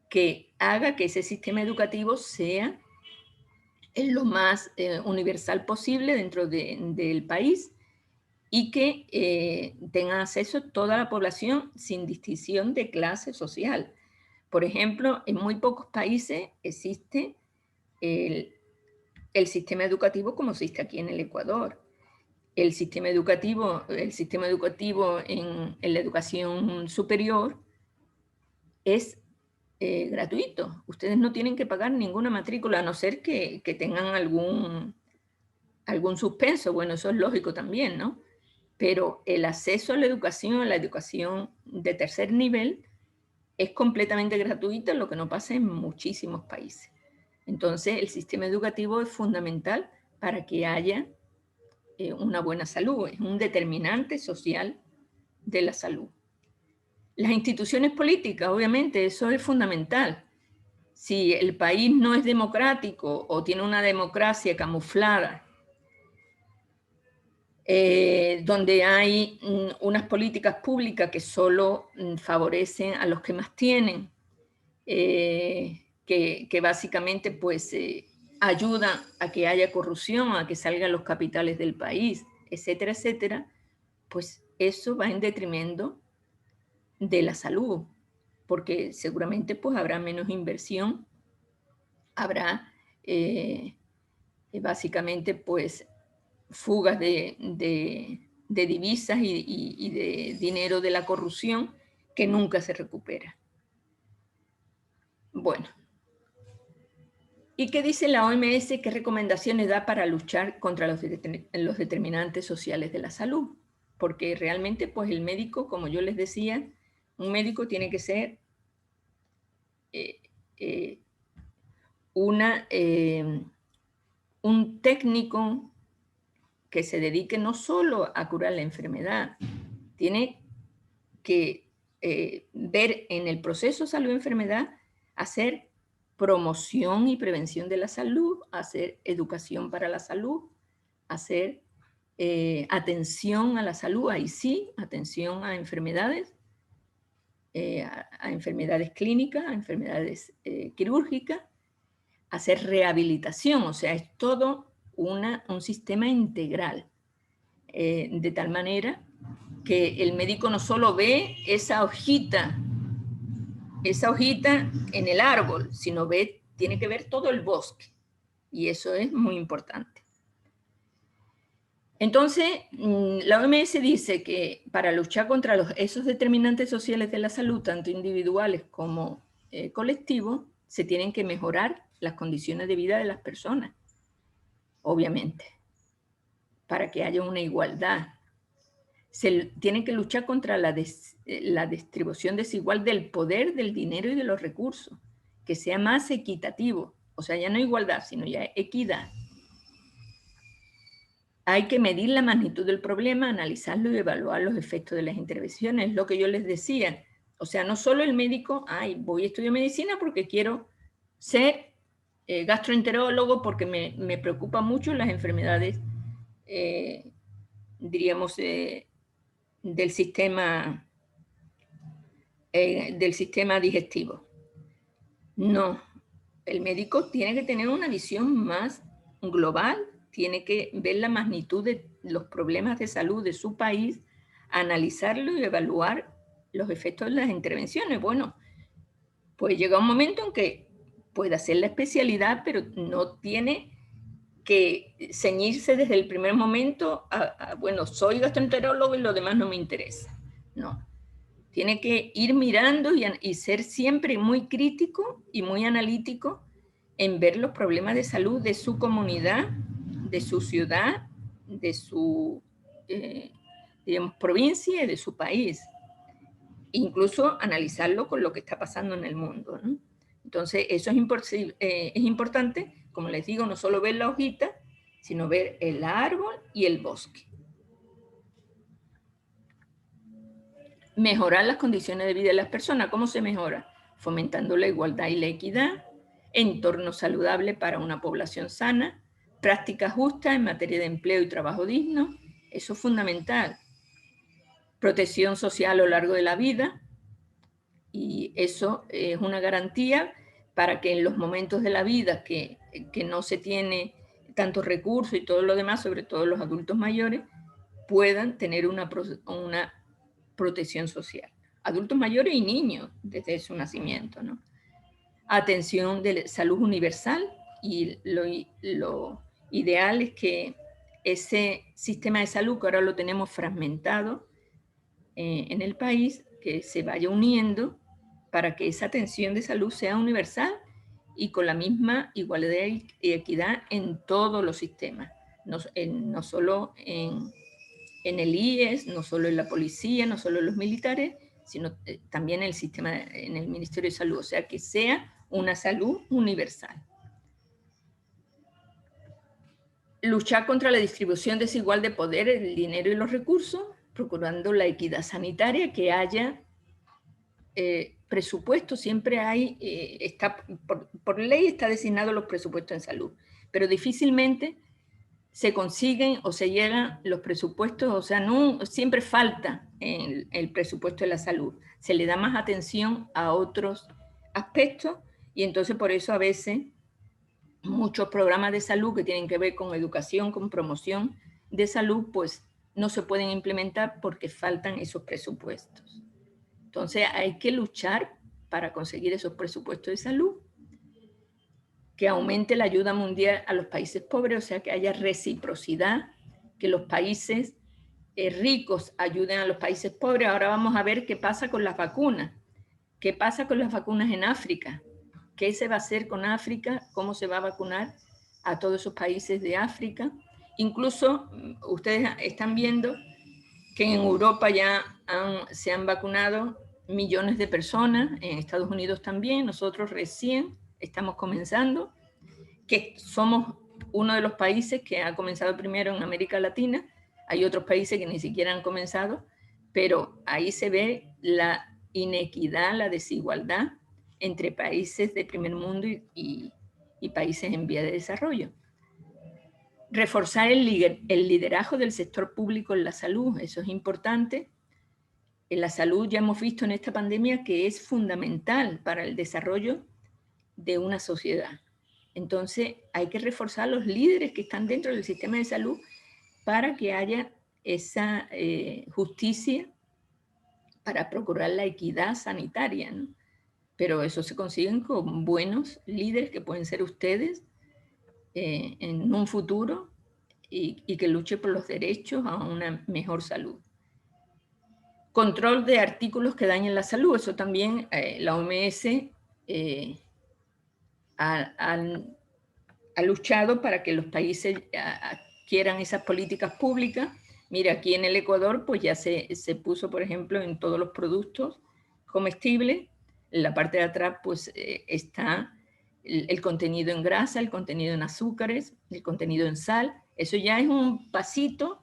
Speaker 1: que haga que ese sistema educativo sea lo más universal posible dentro del país y que tenga acceso toda la población sin distinción de clase social. Por ejemplo, en muy pocos países existe el sistema educativo como existe aquí en el Ecuador. El sistema educativo en la educación superior es gratuito. Ustedes no tienen que pagar ninguna matrícula, a no ser que tengan algún suspenso. Bueno, eso es lógico también, ¿no? Pero el acceso a la educación de tercer nivel, es completamente gratuito, lo que no pasa en muchísimos países. Entonces, el sistema educativo es fundamental para que haya una buena salud, es un determinante social de la salud. Las instituciones políticas, obviamente, eso es fundamental. Si el país no es democrático o tiene una democracia camuflada, donde hay unas políticas públicas que solo favorecen a los que más tienen, que básicamente pues ayuda a que haya corrupción, a que salgan los capitales del país, etcétera, etcétera, pues eso va en detrimento de la salud, porque seguramente pues habrá menos inversión, habrá básicamente pues fugas de divisas y de dinero de la corrupción que nunca se recupera. Bueno, ¿y qué dice la OMS? ¿Qué recomendaciones da para luchar contra los determinantes sociales de la salud? Porque realmente, pues el médico, como yo les decía, un médico tiene que ser un técnico que se dedique no solo a curar la enfermedad, tiene que ver en el proceso salud-enfermedad, hacer promoción y prevención de la salud, hacer educación para la salud, hacer atención a la salud, ahí sí, atención a enfermedades, a enfermedades clínicas, a enfermedades quirúrgicas, hacer rehabilitación, o sea, es todo un sistema integral, de tal manera que el médico no solo ve esa hojita en el árbol, sino tiene que ver todo el bosque, y eso es muy importante. Entonces, la OMS dice que para luchar contra esos determinantes sociales de la salud, tanto individuales como colectivos, se tienen que mejorar las condiciones de vida de las personas, obviamente, para que haya una igualdad. Se tiene que luchar contra la distribución desigual del poder, del dinero y de los recursos, que sea más equitativo, o sea, ya no igualdad, sino ya equidad. Hay que medir la magnitud del problema, analizarlo y evaluar los efectos de las intervenciones, lo que yo les decía. O sea, no solo el médico, voy a estudiar medicina porque quiero ser gastroenterólogo porque me preocupan mucho las enfermedades, diríamos, del sistema digestivo. No, el médico tiene que tener una visión más global, tiene que ver la magnitud de los problemas de salud de su país, analizarlo y evaluar los efectos de las intervenciones. Bueno, pues llega un momento en que puede hacer la especialidad, pero no tiene que ceñirse desde el primer momento bueno, soy gastroenterólogo y lo demás no me interesa. No, tiene que ir mirando y ser siempre muy crítico y muy analítico en ver los problemas de salud de su comunidad, de su ciudad, de su digamos, provincia y de su país. Incluso analizarlo con lo que está pasando en el mundo, ¿no? Entonces, eso es importante, como les digo, no solo ver la hojita, sino ver el árbol y el bosque. Mejorar las condiciones de vida de las personas. ¿Cómo se mejora? Fomentando la igualdad y la equidad, entorno saludable para una población sana, prácticas justas en materia de empleo y trabajo digno, eso es fundamental. Protección social a lo largo de la vida, y eso es una garantía para que en los momentos de la vida que no se tiene tantos recursos y todo lo demás, sobre todo los adultos mayores, puedan tener una protección social. Adultos mayores y niños desde su nacimiento, ¿no? Atención de salud universal, y lo ideal es que ese sistema de salud, que ahora lo tenemos fragmentado en el país, que se vaya uniendo para que esa atención de salud sea universal y con la misma igualdad y equidad en todos los sistemas, no solo en el IES, no solo en la policía, no solo en los militares, sino también en el sistema, en el Ministerio de Salud, o sea, que sea una salud universal. Luchar contra la distribución desigual de poder, el dinero y los recursos, procurando la equidad sanitaria, que haya presupuesto, siempre hay, por ley está designado los presupuestos en salud, pero difícilmente se consiguen o se llegan los presupuestos, o sea, no, siempre falta el presupuesto de la salud. Se le da más atención a otros aspectos y entonces por eso a veces muchos programas de salud que tienen que ver con educación, con promoción de salud, pues no se pueden implementar porque faltan esos presupuestos. Entonces hay que luchar para conseguir esos presupuestos de salud, que aumente la ayuda mundial a los países pobres, o sea, que haya reciprocidad, que los países ricos ayuden a los países pobres. Ahora vamos a ver qué pasa con las vacunas. ¿Qué pasa con las vacunas en África? ¿Qué se va a hacer con África? ¿Cómo se va a vacunar a todos esos países de África? Incluso ustedes están viendo que en Europa ya se han vacunado millones de personas, en Estados Unidos también, nosotros recién estamos comenzando, que somos uno de los países que ha comenzado primero en América Latina. Hay otros países que ni siquiera han comenzado, pero ahí se ve la inequidad, la desigualdad entre países de primer mundo y países en vía de desarrollo. Reforzar el liderazgo del sector público en la salud, eso es importante. En la salud ya hemos visto en esta pandemia que es fundamental para el desarrollo de una sociedad. Entonces hay que reforzar los líderes que están dentro del sistema de salud para que haya esa justicia para procurar la equidad sanitaria, ¿no? Pero eso se consigue con buenos líderes que pueden ser ustedes en un futuro y que luche por los derechos a una mejor salud. Control de artículos que dañen la salud, eso también la OMS ha luchado para que los países adquieran esas políticas públicas. Mira, aquí en el Ecuador pues ya se puso, por ejemplo, en todos los productos comestibles, en la parte de atrás pues está el contenido en grasa, el contenido en azúcares, el contenido en sal. Eso ya es un pasito,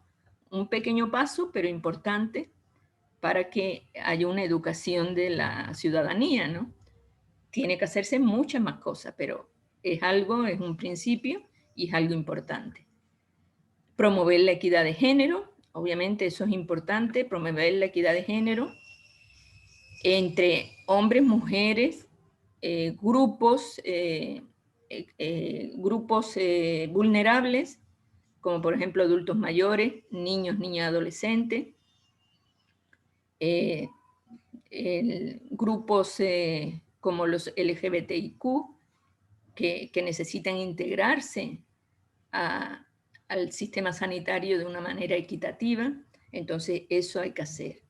Speaker 1: un pequeño paso, pero importante para que haya una educación de la ciudadanía, ¿no? Tiene que hacerse muchas más cosas, pero es un principio y es algo importante. Promover la equidad de género, obviamente eso es importante, promover la equidad de género entre hombres, mujeres, grupos vulnerables, como por ejemplo adultos mayores, niños, niñas, adolescentes, grupos como los LGBTIQ, que necesitan integrarse al sistema sanitario de una manera equitativa. Entonces eso hay que hacer.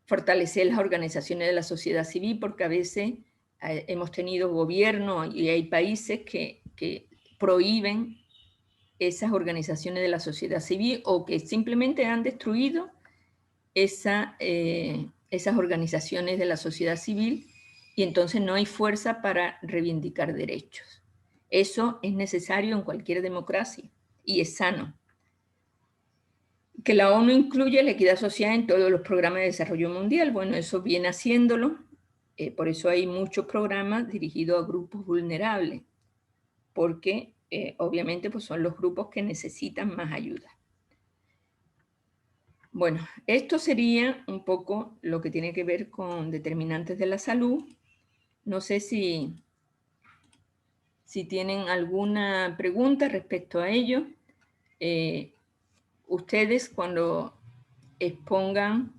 Speaker 1: Fortalecer las organizaciones de la sociedad civil, porque a veces hemos tenido gobiernos y hay países que prohíben esas organizaciones de la sociedad civil o que simplemente han destruido esas organizaciones de la sociedad civil y entonces no hay fuerza para reivindicar derechos. Eso es necesario en cualquier democracia y es sano. Que la ONU incluya la equidad social en todos los programas de desarrollo mundial. Bueno, eso viene haciéndolo. por eso hay muchos programas dirigidos a grupos vulnerables, porque obviamente pues son los grupos que necesitan más ayuda. Bueno, esto sería un poco lo que tiene que ver con determinantes de la salud. No sé si tienen alguna pregunta respecto a ello. Ustedes cuando expongan,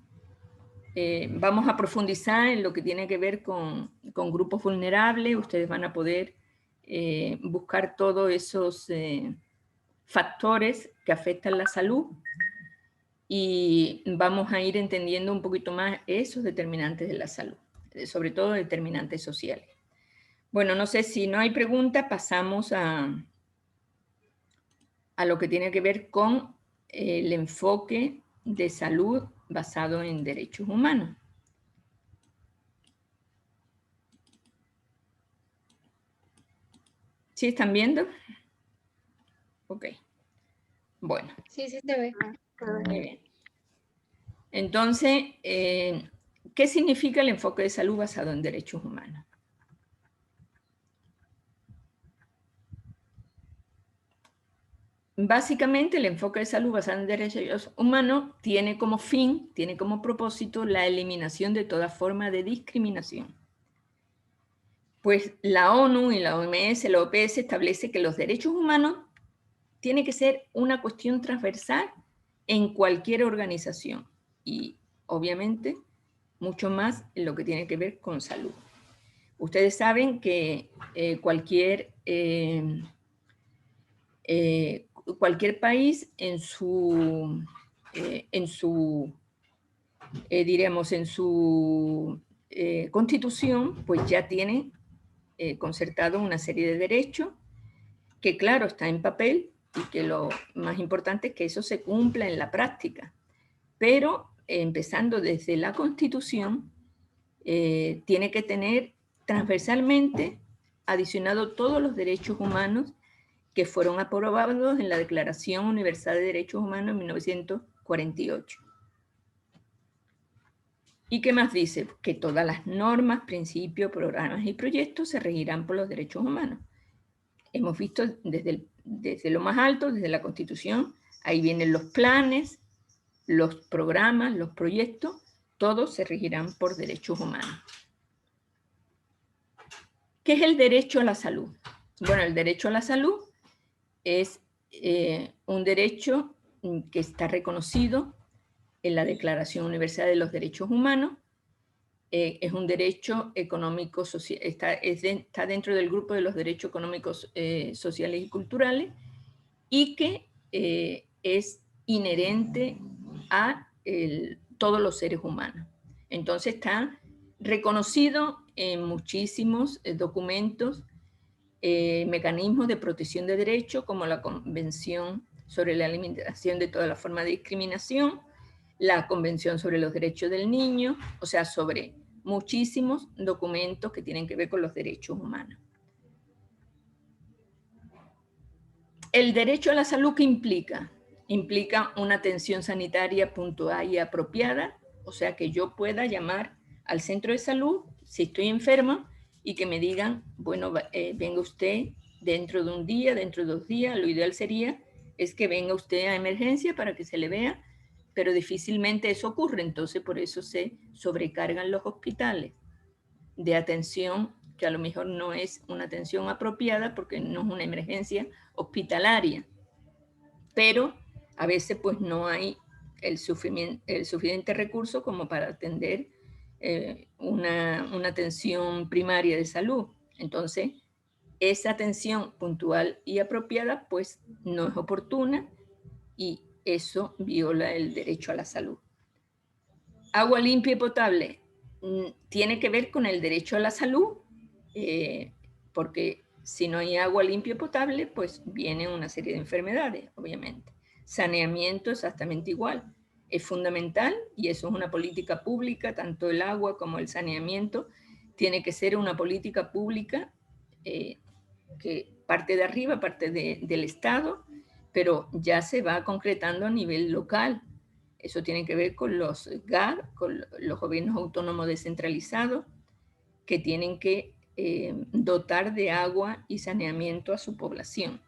Speaker 1: vamos a profundizar en lo que tiene que ver con grupos vulnerables. Ustedes van a poder buscar todos esos factores que afectan la salud y vamos a ir entendiendo un poquito más esos determinantes de la salud, sobre todo determinantes sociales. Bueno, no sé si no hay preguntas, pasamos a lo que tiene que ver con el enfoque de salud basado en derechos humanos. ¿Sí están viendo? Ok. Bueno.
Speaker 2: Sí, sí se ve.
Speaker 1: Muy bien. Entonces, ¿qué significa el enfoque de salud basado en derechos humanos? Básicamente, el enfoque de salud basado en derechos humanos tiene como fin, tiene como propósito la eliminación de toda forma de discriminación. Pues la ONU y la OMS, la OPS establece que los derechos humanos tienen que ser una cuestión transversal en cualquier organización y obviamente mucho más en lo que tiene que ver con salud. Ustedes saben que cualquier país en su constitución, pues ya tiene concertado una serie de derechos que, claro, está en papel y que lo más importante es que eso se cumpla en la práctica. Pero empezando desde la Constitución, tiene que tener transversalmente adicionado todos los derechos humanos que fueron aprobados en la Declaración Universal de Derechos Humanos en 1948. ¿Y qué más dice? Que todas las normas, principios, programas y proyectos se regirán por los derechos humanos. Hemos visto desde lo más alto, desde la Constitución, ahí vienen los planes, los programas, los proyectos, todos se regirán por derechos humanos. ¿Qué es el derecho a la salud? Bueno, el derecho a la salud es un derecho que está reconocido en la Declaración Universal de los Derechos Humanos. Es un derecho económico, social, está dentro del grupo de los derechos económicos, sociales y culturales, y que es inherente a todos los seres humanos. Entonces está reconocido en muchísimos documentos, mecanismos de protección de derechos, como la Convención sobre la Eliminación de toda la forma de discriminación, la Convención sobre los Derechos del Niño, o sea, sobre muchísimos documentos que tienen que ver con los derechos humanos. El derecho a la salud, ¿qué implica? Implica una atención sanitaria puntual y apropiada, o sea, que yo pueda llamar al centro de salud si estoy enferma y que me digan, bueno, venga usted dentro de un día, dentro de 2 días. Lo ideal sería es que venga usted a emergencia para que se le vea, pero difícilmente eso ocurre, entonces por eso se sobrecargan los hospitales de atención, que a lo mejor no es una atención apropiada porque no es una emergencia hospitalaria, pero a veces pues no hay el suficiente recurso como para atender una atención primaria de salud. Entonces, esa atención puntual y apropiada pues no es oportuna y eso viola el derecho a la salud. Agua limpia y potable tiene que ver con el derecho a la salud, porque si no hay agua limpia y potable, pues viene una serie de enfermedades, obviamente. Saneamiento exactamente igual. Es fundamental y eso es una política pública, tanto el agua como el saneamiento. Tiene que ser una política pública que parte de arriba, parte del Estado, pero ya se va concretando a nivel local. Eso tiene que ver con los GAD, con los gobiernos autónomos descentralizados, que tienen que dotar de agua y saneamiento a su población.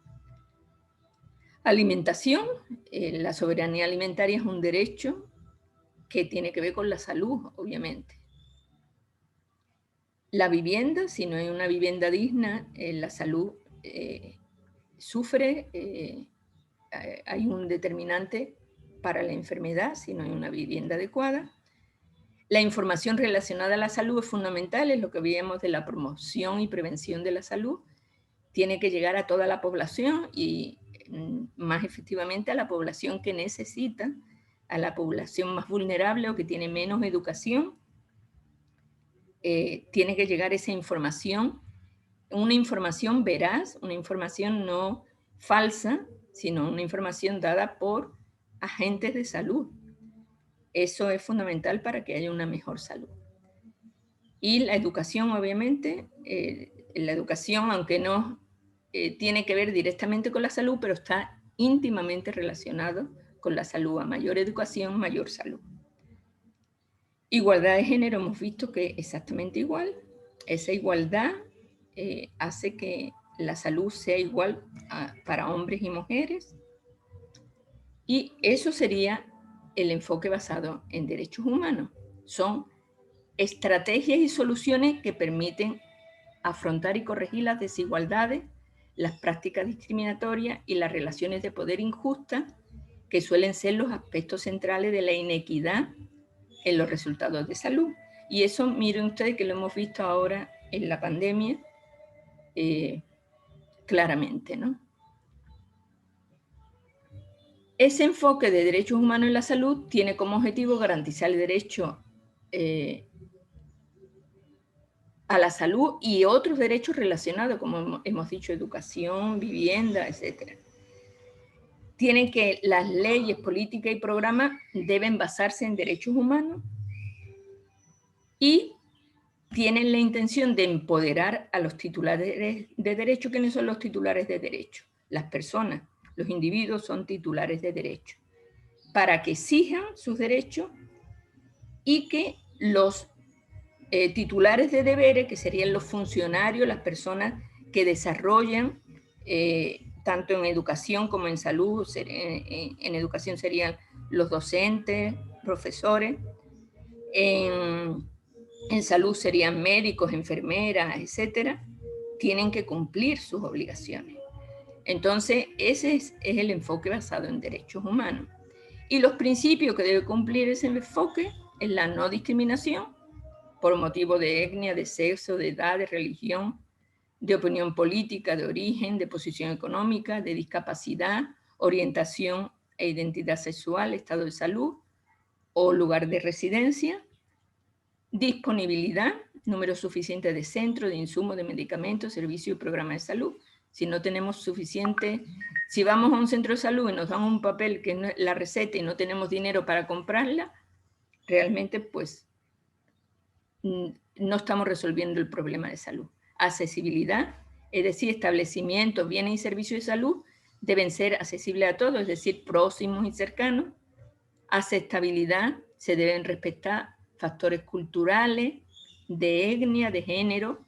Speaker 1: Alimentación, la soberanía alimentaria es un derecho que tiene que ver con la salud, obviamente. La vivienda, si no hay una vivienda digna, la salud sufre, hay un determinante para la enfermedad si no hay una vivienda adecuada. La información relacionada a la salud es fundamental, es lo que veíamos de la promoción y prevención de la salud. Tiene que llegar a toda la población y más efectivamente a la población que necesita, a la población más vulnerable o que tiene menos educación. Tiene que llegar esa información, una información veraz, una información no falsa, sino una información dada por agentes de salud. Eso es fundamental para que haya una mejor salud. Y la educación, obviamente, la educación, aunque no tiene que ver directamente con la salud, pero está íntimamente relacionado con la salud. A mayor educación, mayor salud. Igualdad de género, hemos visto que es exactamente igual. Esa igualdad hace que la salud sea igual para hombres y mujeres. Y eso sería el enfoque basado en derechos humanos. Son estrategias y soluciones que permiten afrontar y corregir las desigualdades, las prácticas discriminatorias y las relaciones de poder injustas, que suelen ser los aspectos centrales de la inequidad en los resultados de salud. Y eso, miren ustedes que lo hemos visto ahora en la pandemia claramente, ¿no? Ese enfoque de derechos humanos en la salud tiene como objetivo garantizar el derecho a la salud y otros derechos relacionados, como hemos dicho, educación, vivienda, etc. Tienen que las leyes, políticas y programas deben basarse en derechos humanos y tienen la intención de empoderar a los titulares de derecho. ¿Quiénes son los titulares de derecho? Las personas, los individuos son titulares de derecho, para que exijan sus derechos y que los titulares de deberes, que serían los funcionarios, las personas que desarrollan, tanto en educación como en salud, en educación serían los docentes, profesores, en salud serían médicos, enfermeras, etcétera, tienen que cumplir sus obligaciones. Entonces, ese es el enfoque basado en derechos humanos. Y los principios que debe cumplir ese enfoque es la no discriminación por motivo de etnia, de sexo, de edad, de religión, de opinión política, de origen, de posición económica, de discapacidad, orientación e identidad sexual, estado de salud o lugar de residencia, disponibilidad, número suficiente de centros, de insumos, de medicamentos, servicios y programas de salud. Si no tenemos suficiente, si vamos a un centro de salud y nos dan un papel que no es la receta y no tenemos dinero para comprarla, realmente pues no estamos resolviendo el problema de salud. Accesibilidad, es decir, establecimientos, bienes y servicios de salud deben ser accesibles a todos, es decir, próximos y cercanos. Aceptabilidad, se deben respetar factores culturales, de etnia, de género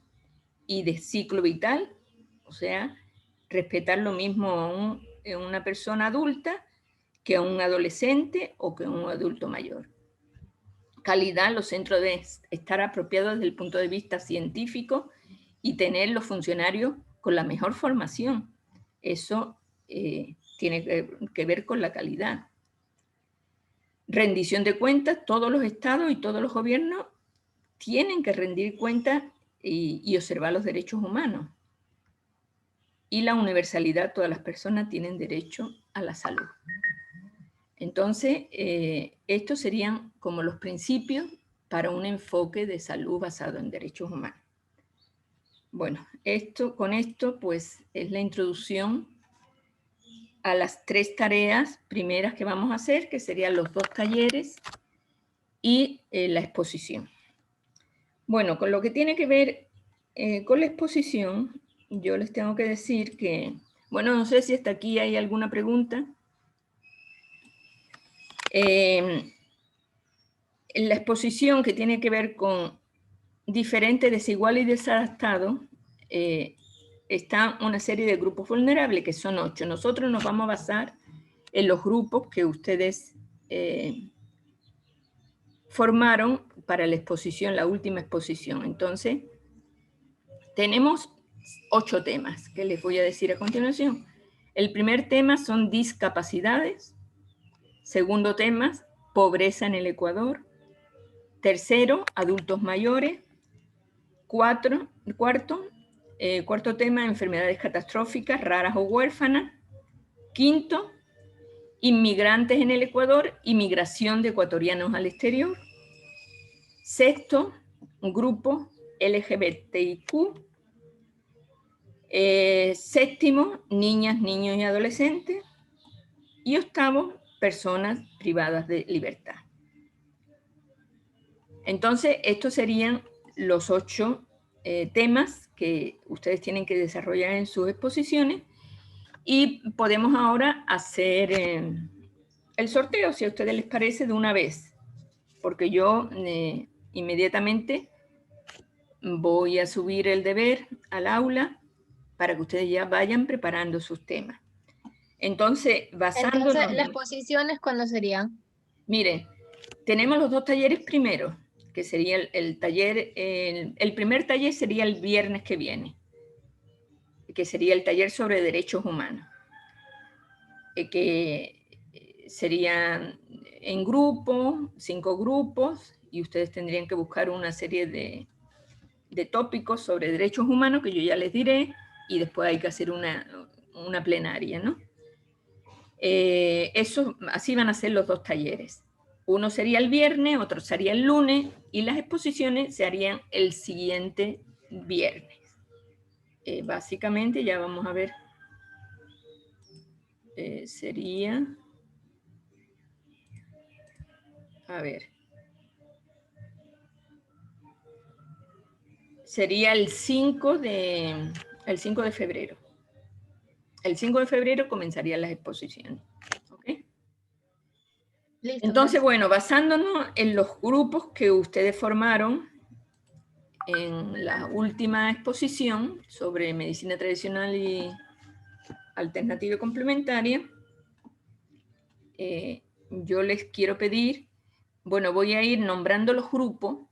Speaker 1: y de ciclo vital, o sea, respetar lo mismo a una persona adulta que a un adolescente o que a un adulto mayor. Calidad, los centros deben estar apropiados desde el punto de vista científico y tener los funcionarios con la mejor formación. Eso tiene que ver con la calidad. Rendición de cuentas, todos los estados y todos los gobiernos tienen que rendir cuentas y observar los derechos humanos. Y la universalidad, todas las personas tienen derecho a la salud. Entonces, estos serían como los principios para un enfoque de salud basado en derechos humanos. Bueno, con esto pues es la introducción a las 3 tareas primeras que vamos a hacer, que serían los 2 talleres y la exposición. Bueno, con lo que tiene que ver con la exposición, yo les tengo que decir que, bueno, no sé si hasta aquí hay alguna pregunta. En la exposición que tiene que ver con diferente, desigual y desadaptado, está una serie de grupos vulnerables, que son 8. Nosotros nos vamos a basar en los grupos que ustedes formaron para la exposición, la última exposición. Entonces, tenemos 8 temas que les voy a decir a continuación. El primer tema son discapacidades. Segundo tema, pobreza en el Ecuador. Tercero, adultos mayores. Cuarto tema, enfermedades catastróficas, raras o huérfanas. Quinto, inmigrantes en el Ecuador y migración de ecuatorianos al exterior. Sexto, grupo LGBTIQ. Séptimo, niñas, niños y adolescentes. Y octavo, personas privadas de libertad. Entonces, estos serían los 8 temas que ustedes tienen que desarrollar en sus exposiciones, y podemos ahora hacer el sorteo, si a ustedes les parece, de una vez, porque yo inmediatamente voy a subir el deber al aula para que ustedes ya vayan preparando sus temas. Entonces, basándonos...
Speaker 2: Entonces, ¿las exposiciones cuándo serían?
Speaker 1: Miren, tenemos los 2 talleres primero, que sería el taller, el primer taller sería el viernes que viene, que sería el taller sobre derechos humanos, que serían en grupo, 5 grupos, y ustedes tendrían que buscar una serie de tópicos sobre derechos humanos, que yo ya les diré, y después hay que hacer una plenaria, ¿no? Eso, así van a ser los 2 talleres. Uno sería el viernes, otro sería el lunes, y las exposiciones se harían el siguiente viernes. Básicamente, ya vamos a ver, sería... A ver. Sería el 5 de febrero. El 5 de febrero comenzarían las exposiciones. ¿Okay?
Speaker 2: Listo,
Speaker 1: Entonces,
Speaker 2: gracias.
Speaker 1: bueno, basándonos en los grupos que ustedes formaron en la última exposición sobre medicina tradicional y alternativa y complementaria, yo les quiero pedir, bueno, voy a ir nombrando los grupos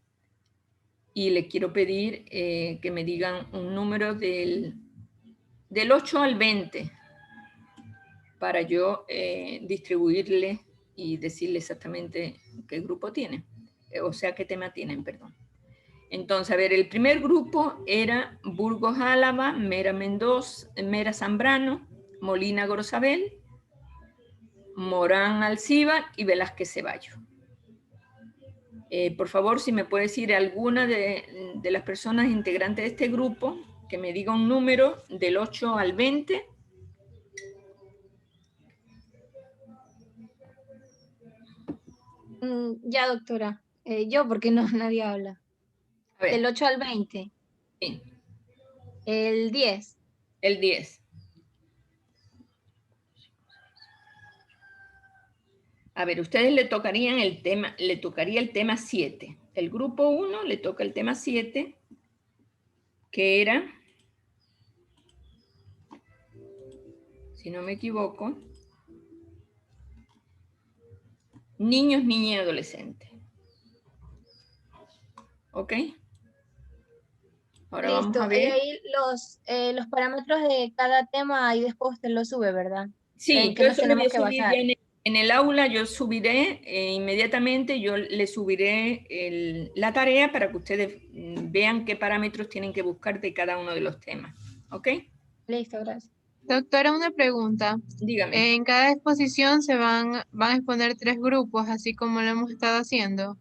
Speaker 1: y les quiero pedir que me digan un número del 8 al 20 para yo distribuirles y decirles exactamente qué grupo tienen, o sea, qué tema tienen, perdón. Entonces, a ver, el primer grupo era Burgos Álava, Mera Mendoza, Mera Zambrano, Molina Grosabel, Morán Alcíbar y Velázquez Ceballos. Por favor, si me puede decir alguna de las personas integrantes de este grupo, que me diga un número del 8 al 20.
Speaker 2: Ya, doctora. Yo, porque no nadie habla.
Speaker 1: A ver,
Speaker 2: Del 8 al 20.
Speaker 1: sí,
Speaker 2: El 10.
Speaker 1: el 10. A ver, ustedes le tocaría el tema 7. El grupo 1 le toca el tema 7, que era, si no me equivoco, niños, niñas y adolescentes. ¿Ok? Ahora
Speaker 2: Listo.
Speaker 1: vamos a
Speaker 2: Y
Speaker 1: ver.
Speaker 2: ahí los parámetros de cada tema y después usted lo sube, ¿verdad?
Speaker 1: Sí,
Speaker 2: En que
Speaker 1: yo
Speaker 2: nos
Speaker 1: eso lo voy
Speaker 2: tenemos
Speaker 1: a
Speaker 2: que
Speaker 1: subir
Speaker 2: basar.
Speaker 1: ya en el aula, yo subiré inmediatamente, yo le subiré la tarea para que ustedes vean qué parámetros tienen que buscar de cada uno de los temas. ¿Ok?
Speaker 2: Listo, gracias.
Speaker 3: Doctora, una pregunta.
Speaker 1: Dígame,
Speaker 3: En cada exposición van a exponer 3 grupos, así como lo hemos estado haciendo.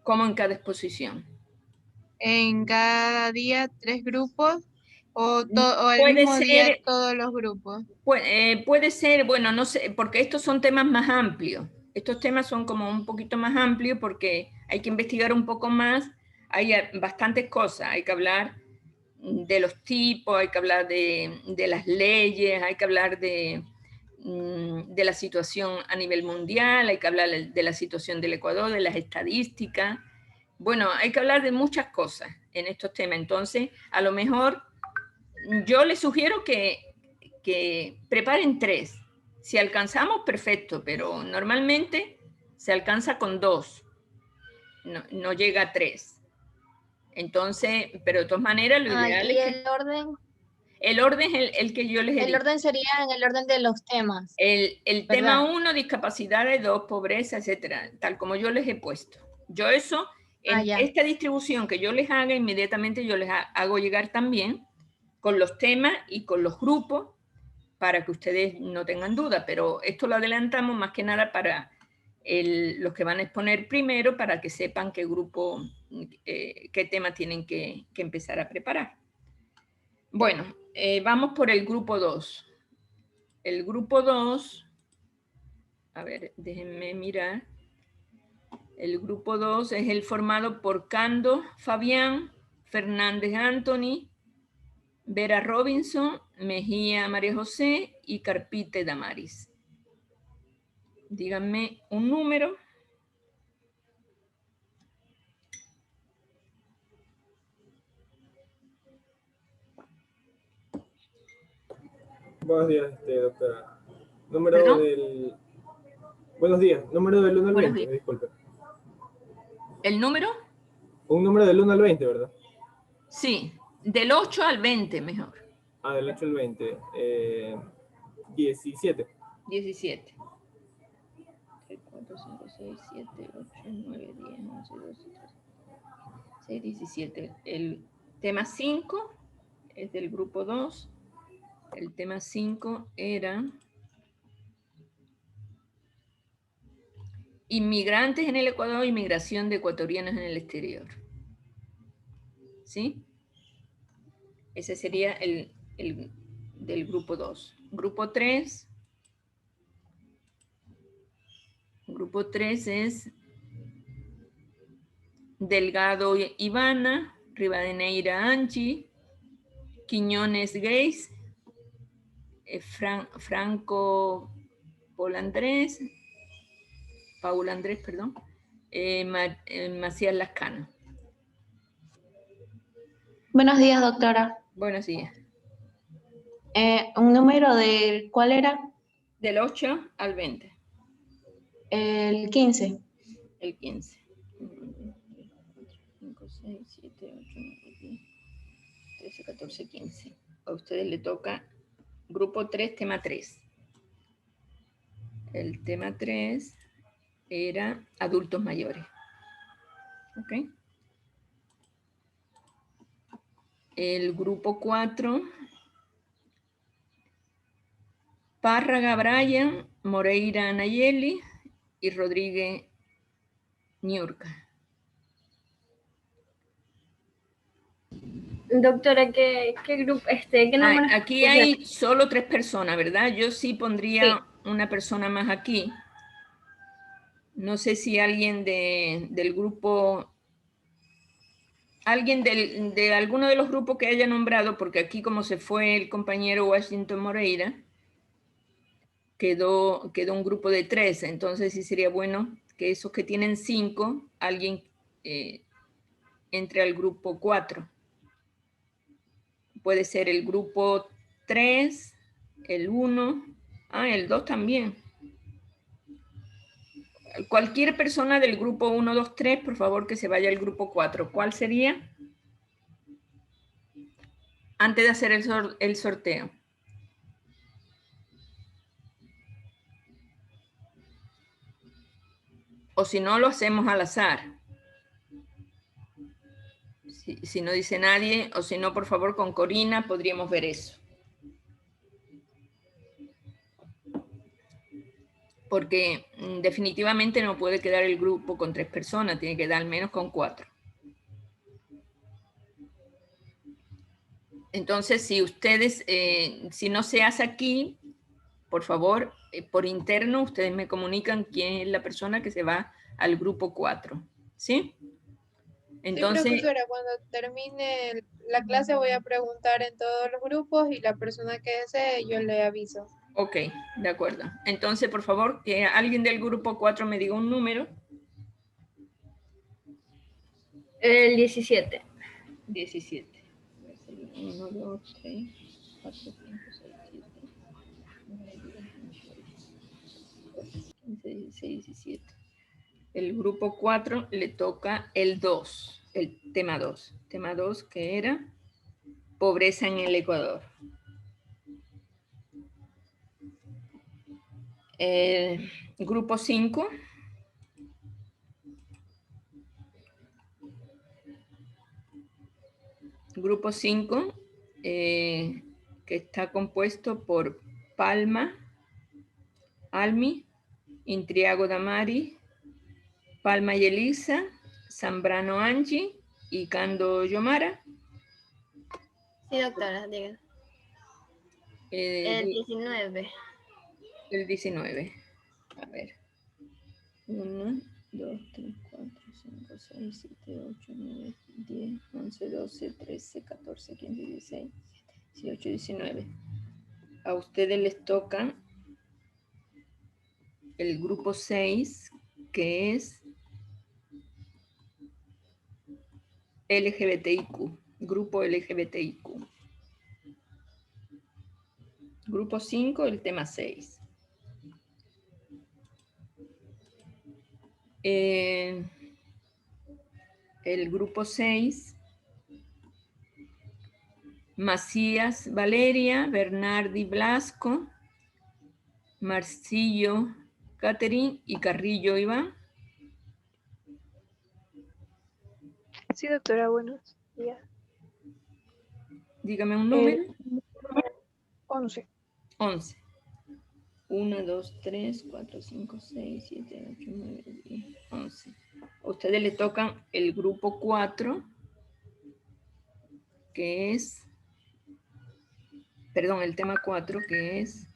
Speaker 1: ¿cómo en cada exposición?
Speaker 3: En cada día 3 grupos o el
Speaker 1: Puede
Speaker 3: mismo día
Speaker 1: ser,
Speaker 3: todos los grupos.
Speaker 1: puede ser, bueno, no sé, porque estos son temas más amplios. Estos temas son como un poquito más amplios porque hay que investigar un poco más. Hay bastantes cosas, hay que hablar de los tipos, hay que hablar de las leyes, hay que hablar de la situación a nivel mundial, hay que hablar de la situación del Ecuador, de las estadísticas. Bueno, hay que hablar de muchas cosas en estos temas. Entonces, a lo mejor yo les sugiero que preparen 3. Si alcanzamos, perfecto, pero normalmente se alcanza con 2. No llega a 3. Entonces, pero de todas maneras, lo ideal
Speaker 2: y
Speaker 1: es que... El orden es el que yo les he
Speaker 2: el
Speaker 1: dicho.
Speaker 2: orden sería en el orden de los temas.
Speaker 1: El tema 1, discapacidades, 2, pobreza, etcétera, tal como yo les he puesto. Yo eso, en esta distribución que yo les haga, inmediatamente yo les hago llegar también con los temas y con los grupos para que ustedes no tengan duda, pero esto lo adelantamos más que nada para los que van a exponer primero, para que sepan qué grupo, qué tema tienen que empezar a preparar. Bueno, vamos por el grupo 2. El grupo 2, a ver, déjenme mirar. El grupo 2 es el formado por Cando Fabián, Fernández Anthony, Vera Robinson, Mejía María José y Carpite Damaris. Díganme un número.
Speaker 4: Buenos días, doctora. Número
Speaker 1: ¿Perdón?
Speaker 4: del... Buenos días, número del 1 al 20, disculpe.
Speaker 1: ¿El número?
Speaker 4: Un número del 1 al 20, ¿verdad?
Speaker 1: Sí, del 8 al 20 mejor.
Speaker 4: Ah, del 8 al 20. 17.
Speaker 1: 17. 3, 4, 5, 6, 7, 8, 9, 10, 11, 12, 13, 6, 17. El tema 5 es del grupo 2. El tema 5 era inmigrantes en el Ecuador y migración de ecuatorianos en el exterior. ¿Sí? Ese sería el del grupo 2. Grupo 3. Grupo 3 es Delgado Ivana, Rivadeneira Angie, Quiñones Gays, Franco Paul Andrés, perdón, Macías Lascano.
Speaker 5: Buenos días, doctora.
Speaker 1: Buenos días.
Speaker 5: ¿Un número del cuál era?
Speaker 1: Del 8 al 20.
Speaker 5: El 15.
Speaker 1: El 15. 5, 6, 7, 8, 9, 10, 13, 14, 15. A ustedes le toca grupo 3, tema 3. El tema 3 era adultos mayores. ¿Ok? El grupo 4, Párraga Brian, Moreira Nayeli y Rodríguez Niurka.
Speaker 6: Doctora, ¿qué grupo, qué número?
Speaker 1: Aquí hay solo 3 personas, ¿verdad? Yo sí pondría una persona más aquí. No sé si alguien del grupo, alguien de alguno de los grupos que haya nombrado, porque aquí como se fue el compañero Washington Moreira, quedó un grupo de 3, entonces sí sería bueno que esos que tienen 5, alguien entre al grupo 4. Puede ser el grupo 3, el 1, el 2 también. Cualquier persona del grupo 1, 2, 3, por favor que se vaya al grupo 4. ¿Cuál sería? Antes de hacer el sorteo. O si no, lo hacemos al azar. Si no dice nadie, o si no, por favor, con Corina podríamos ver eso. Porque definitivamente no puede quedar el grupo con 3 personas, tiene que quedar al menos con 4. Entonces, si ustedes, si no se hace aquí, por favor, por interno, ustedes me comunican quién es la persona que se va al grupo 4. ¿Sí? Entonces,
Speaker 3: sí, profesora, cuando termine la clase voy a preguntar en todos los grupos y la persona que desee yo le aviso.
Speaker 1: Ok, de acuerdo. Entonces, por favor, que alguien del grupo 4 me diga un número.
Speaker 6: El 17.
Speaker 1: 17. 1, 2, 3, 4, 5, 6, 7, 9, 10, 15, 16, 17. El grupo 4 le toca el 2, el tema 2. Tema 2 que era pobreza en el Ecuador. Grupo 5. Grupo 5, que está compuesto por Palma, Almi, Intriago Damari, Palma y Elisa, Zambrano Angie y Cando Yomara.
Speaker 6: Sí, doctora, diga. El 19.
Speaker 1: El 19. A ver. 1, 2, 3, 4, 5, 6, 7, 8, 9, 10, 11, 12, 13, 14, 15, 16, 18, 19. A ustedes les toca el grupo 6, que es LGBTIQ, grupo LGBTIQ. Grupo 5, el tema 6. El grupo 6, Macías Valeria, Bernardi Blasco, Marcillo Catherine y Carrillo Iván.
Speaker 3: Sí, doctora, buenos días.
Speaker 1: Dígame un número.
Speaker 3: 11.
Speaker 1: 11. 1, 2, 3, 4, 5, 6, 7, 8, 9, 10, 11. A ustedes les tocan el grupo 4, que es, perdón, el tema 4, que es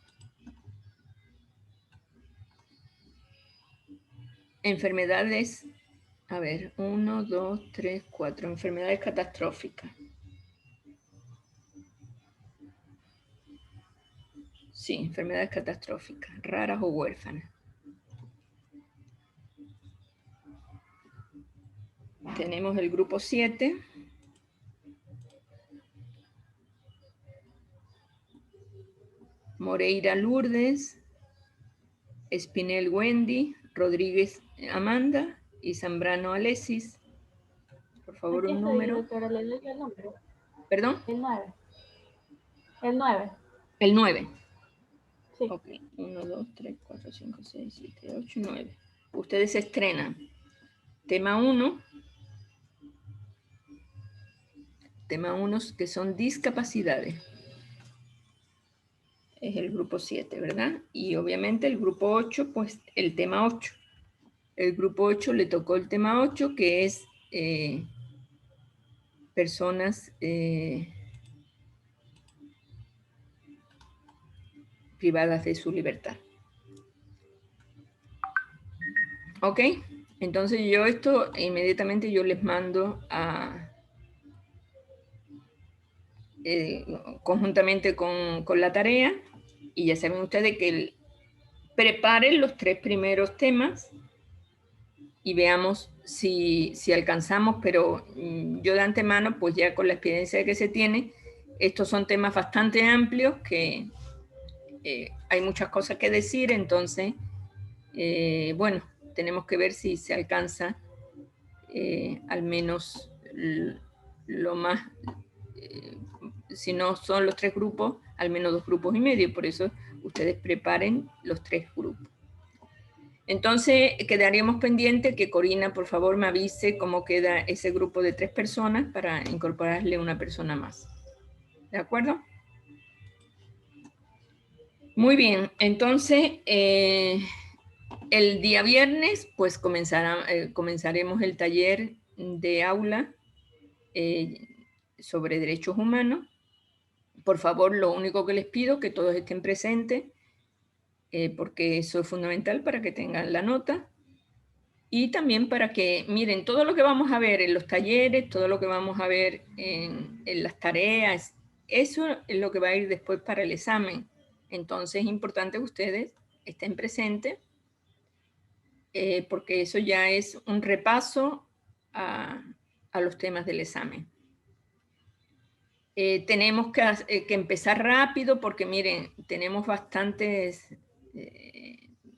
Speaker 1: enfermedades, a ver, 1, 2, 3, 4, enfermedades catastróficas. Sí, enfermedades catastróficas, raras o huérfanas. Tenemos el grupo 7. Moreira Lourdes, Espinel Wendy, Rodríguez Amanda y Zambrano Alexis. Por favor, un número.
Speaker 6: Doctora, le doy el número.
Speaker 1: ¿Perdón?
Speaker 6: El 9. El 9.
Speaker 1: El 9.
Speaker 6: Sí.
Speaker 1: Ok, 1, 2, 3, 4, 5, 6, 7, 8, 9. Ustedes se estrenan. Tema 1. Tema 1 que son discapacidades. Es el grupo 7, ¿verdad? Y obviamente el grupo 8, pues el tema 8. El grupo 8 le tocó el tema 8, que es personas privadas de su libertad. ¿Ok? Entonces yo esto inmediatamente yo les mando a conjuntamente con la tarea, y ya saben ustedes que preparen los 3 primeros temas y veamos si alcanzamos, pero yo de antemano, pues ya con la experiencia que se tiene, estos son temas bastante amplios que hay muchas cosas que decir, entonces, bueno, tenemos que ver si se alcanza al menos lo más, si no son los 3 grupos, al menos 2 grupos y medio, por eso ustedes preparen los 3 grupos. Entonces, quedaríamos pendiente que Corina, por favor, me avise cómo queda ese grupo de 3 personas para incorporarle una persona más. ¿De acuerdo? Muy bien, entonces, el día viernes, pues comenzaremos el taller de aula sobre derechos humanos. Por favor, lo único que les pido es que todos estén presentes, porque eso es fundamental para que tengan la nota. Y también para que miren todo lo que vamos a ver en los talleres, todo lo que vamos a ver en las tareas, eso es lo que va a ir después para el examen. Entonces es importante que ustedes estén presentes, porque eso ya es un repaso a a los temas del examen. Tenemos que empezar rápido porque miren, tenemos bastantes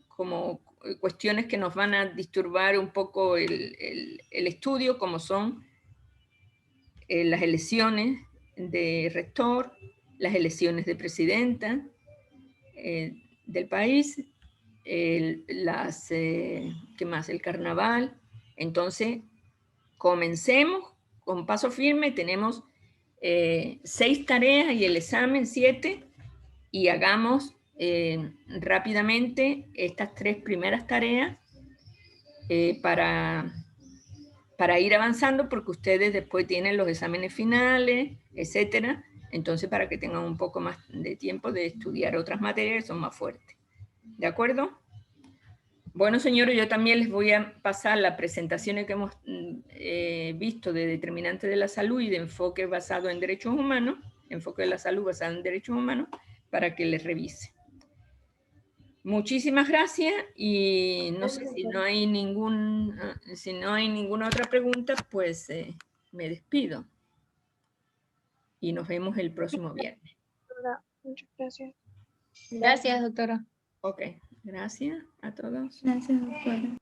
Speaker 1: como cuestiones que nos van a disturbar un poco el estudio, como son las elecciones de rector, las elecciones de presidenta del país, ¿qué más? El carnaval. Entonces, comencemos con paso firme. Tenemos 6 tareas y el examen 7, y hagamos rápidamente estas 3 primeras tareas para ir avanzando, porque ustedes después tienen los exámenes finales, etcétera. Entonces, para que tengan un poco más de tiempo de estudiar otras materias que son más fuertes. ¿De acuerdo? Bueno, señores, yo también les voy a pasar las presentaciones que hemos visto de determinantes de la salud y de enfoque basado en derechos humanos, enfoque de la salud basado en derechos humanos, para que les revise. Muchísimas gracias, y no sé si no hay ninguna otra pregunta, pues me despido. Y nos vemos el próximo viernes.
Speaker 3: Muchas gracias.
Speaker 2: Gracias, doctora.
Speaker 1: Ok, gracias a todos.
Speaker 7: Gracias, doctora.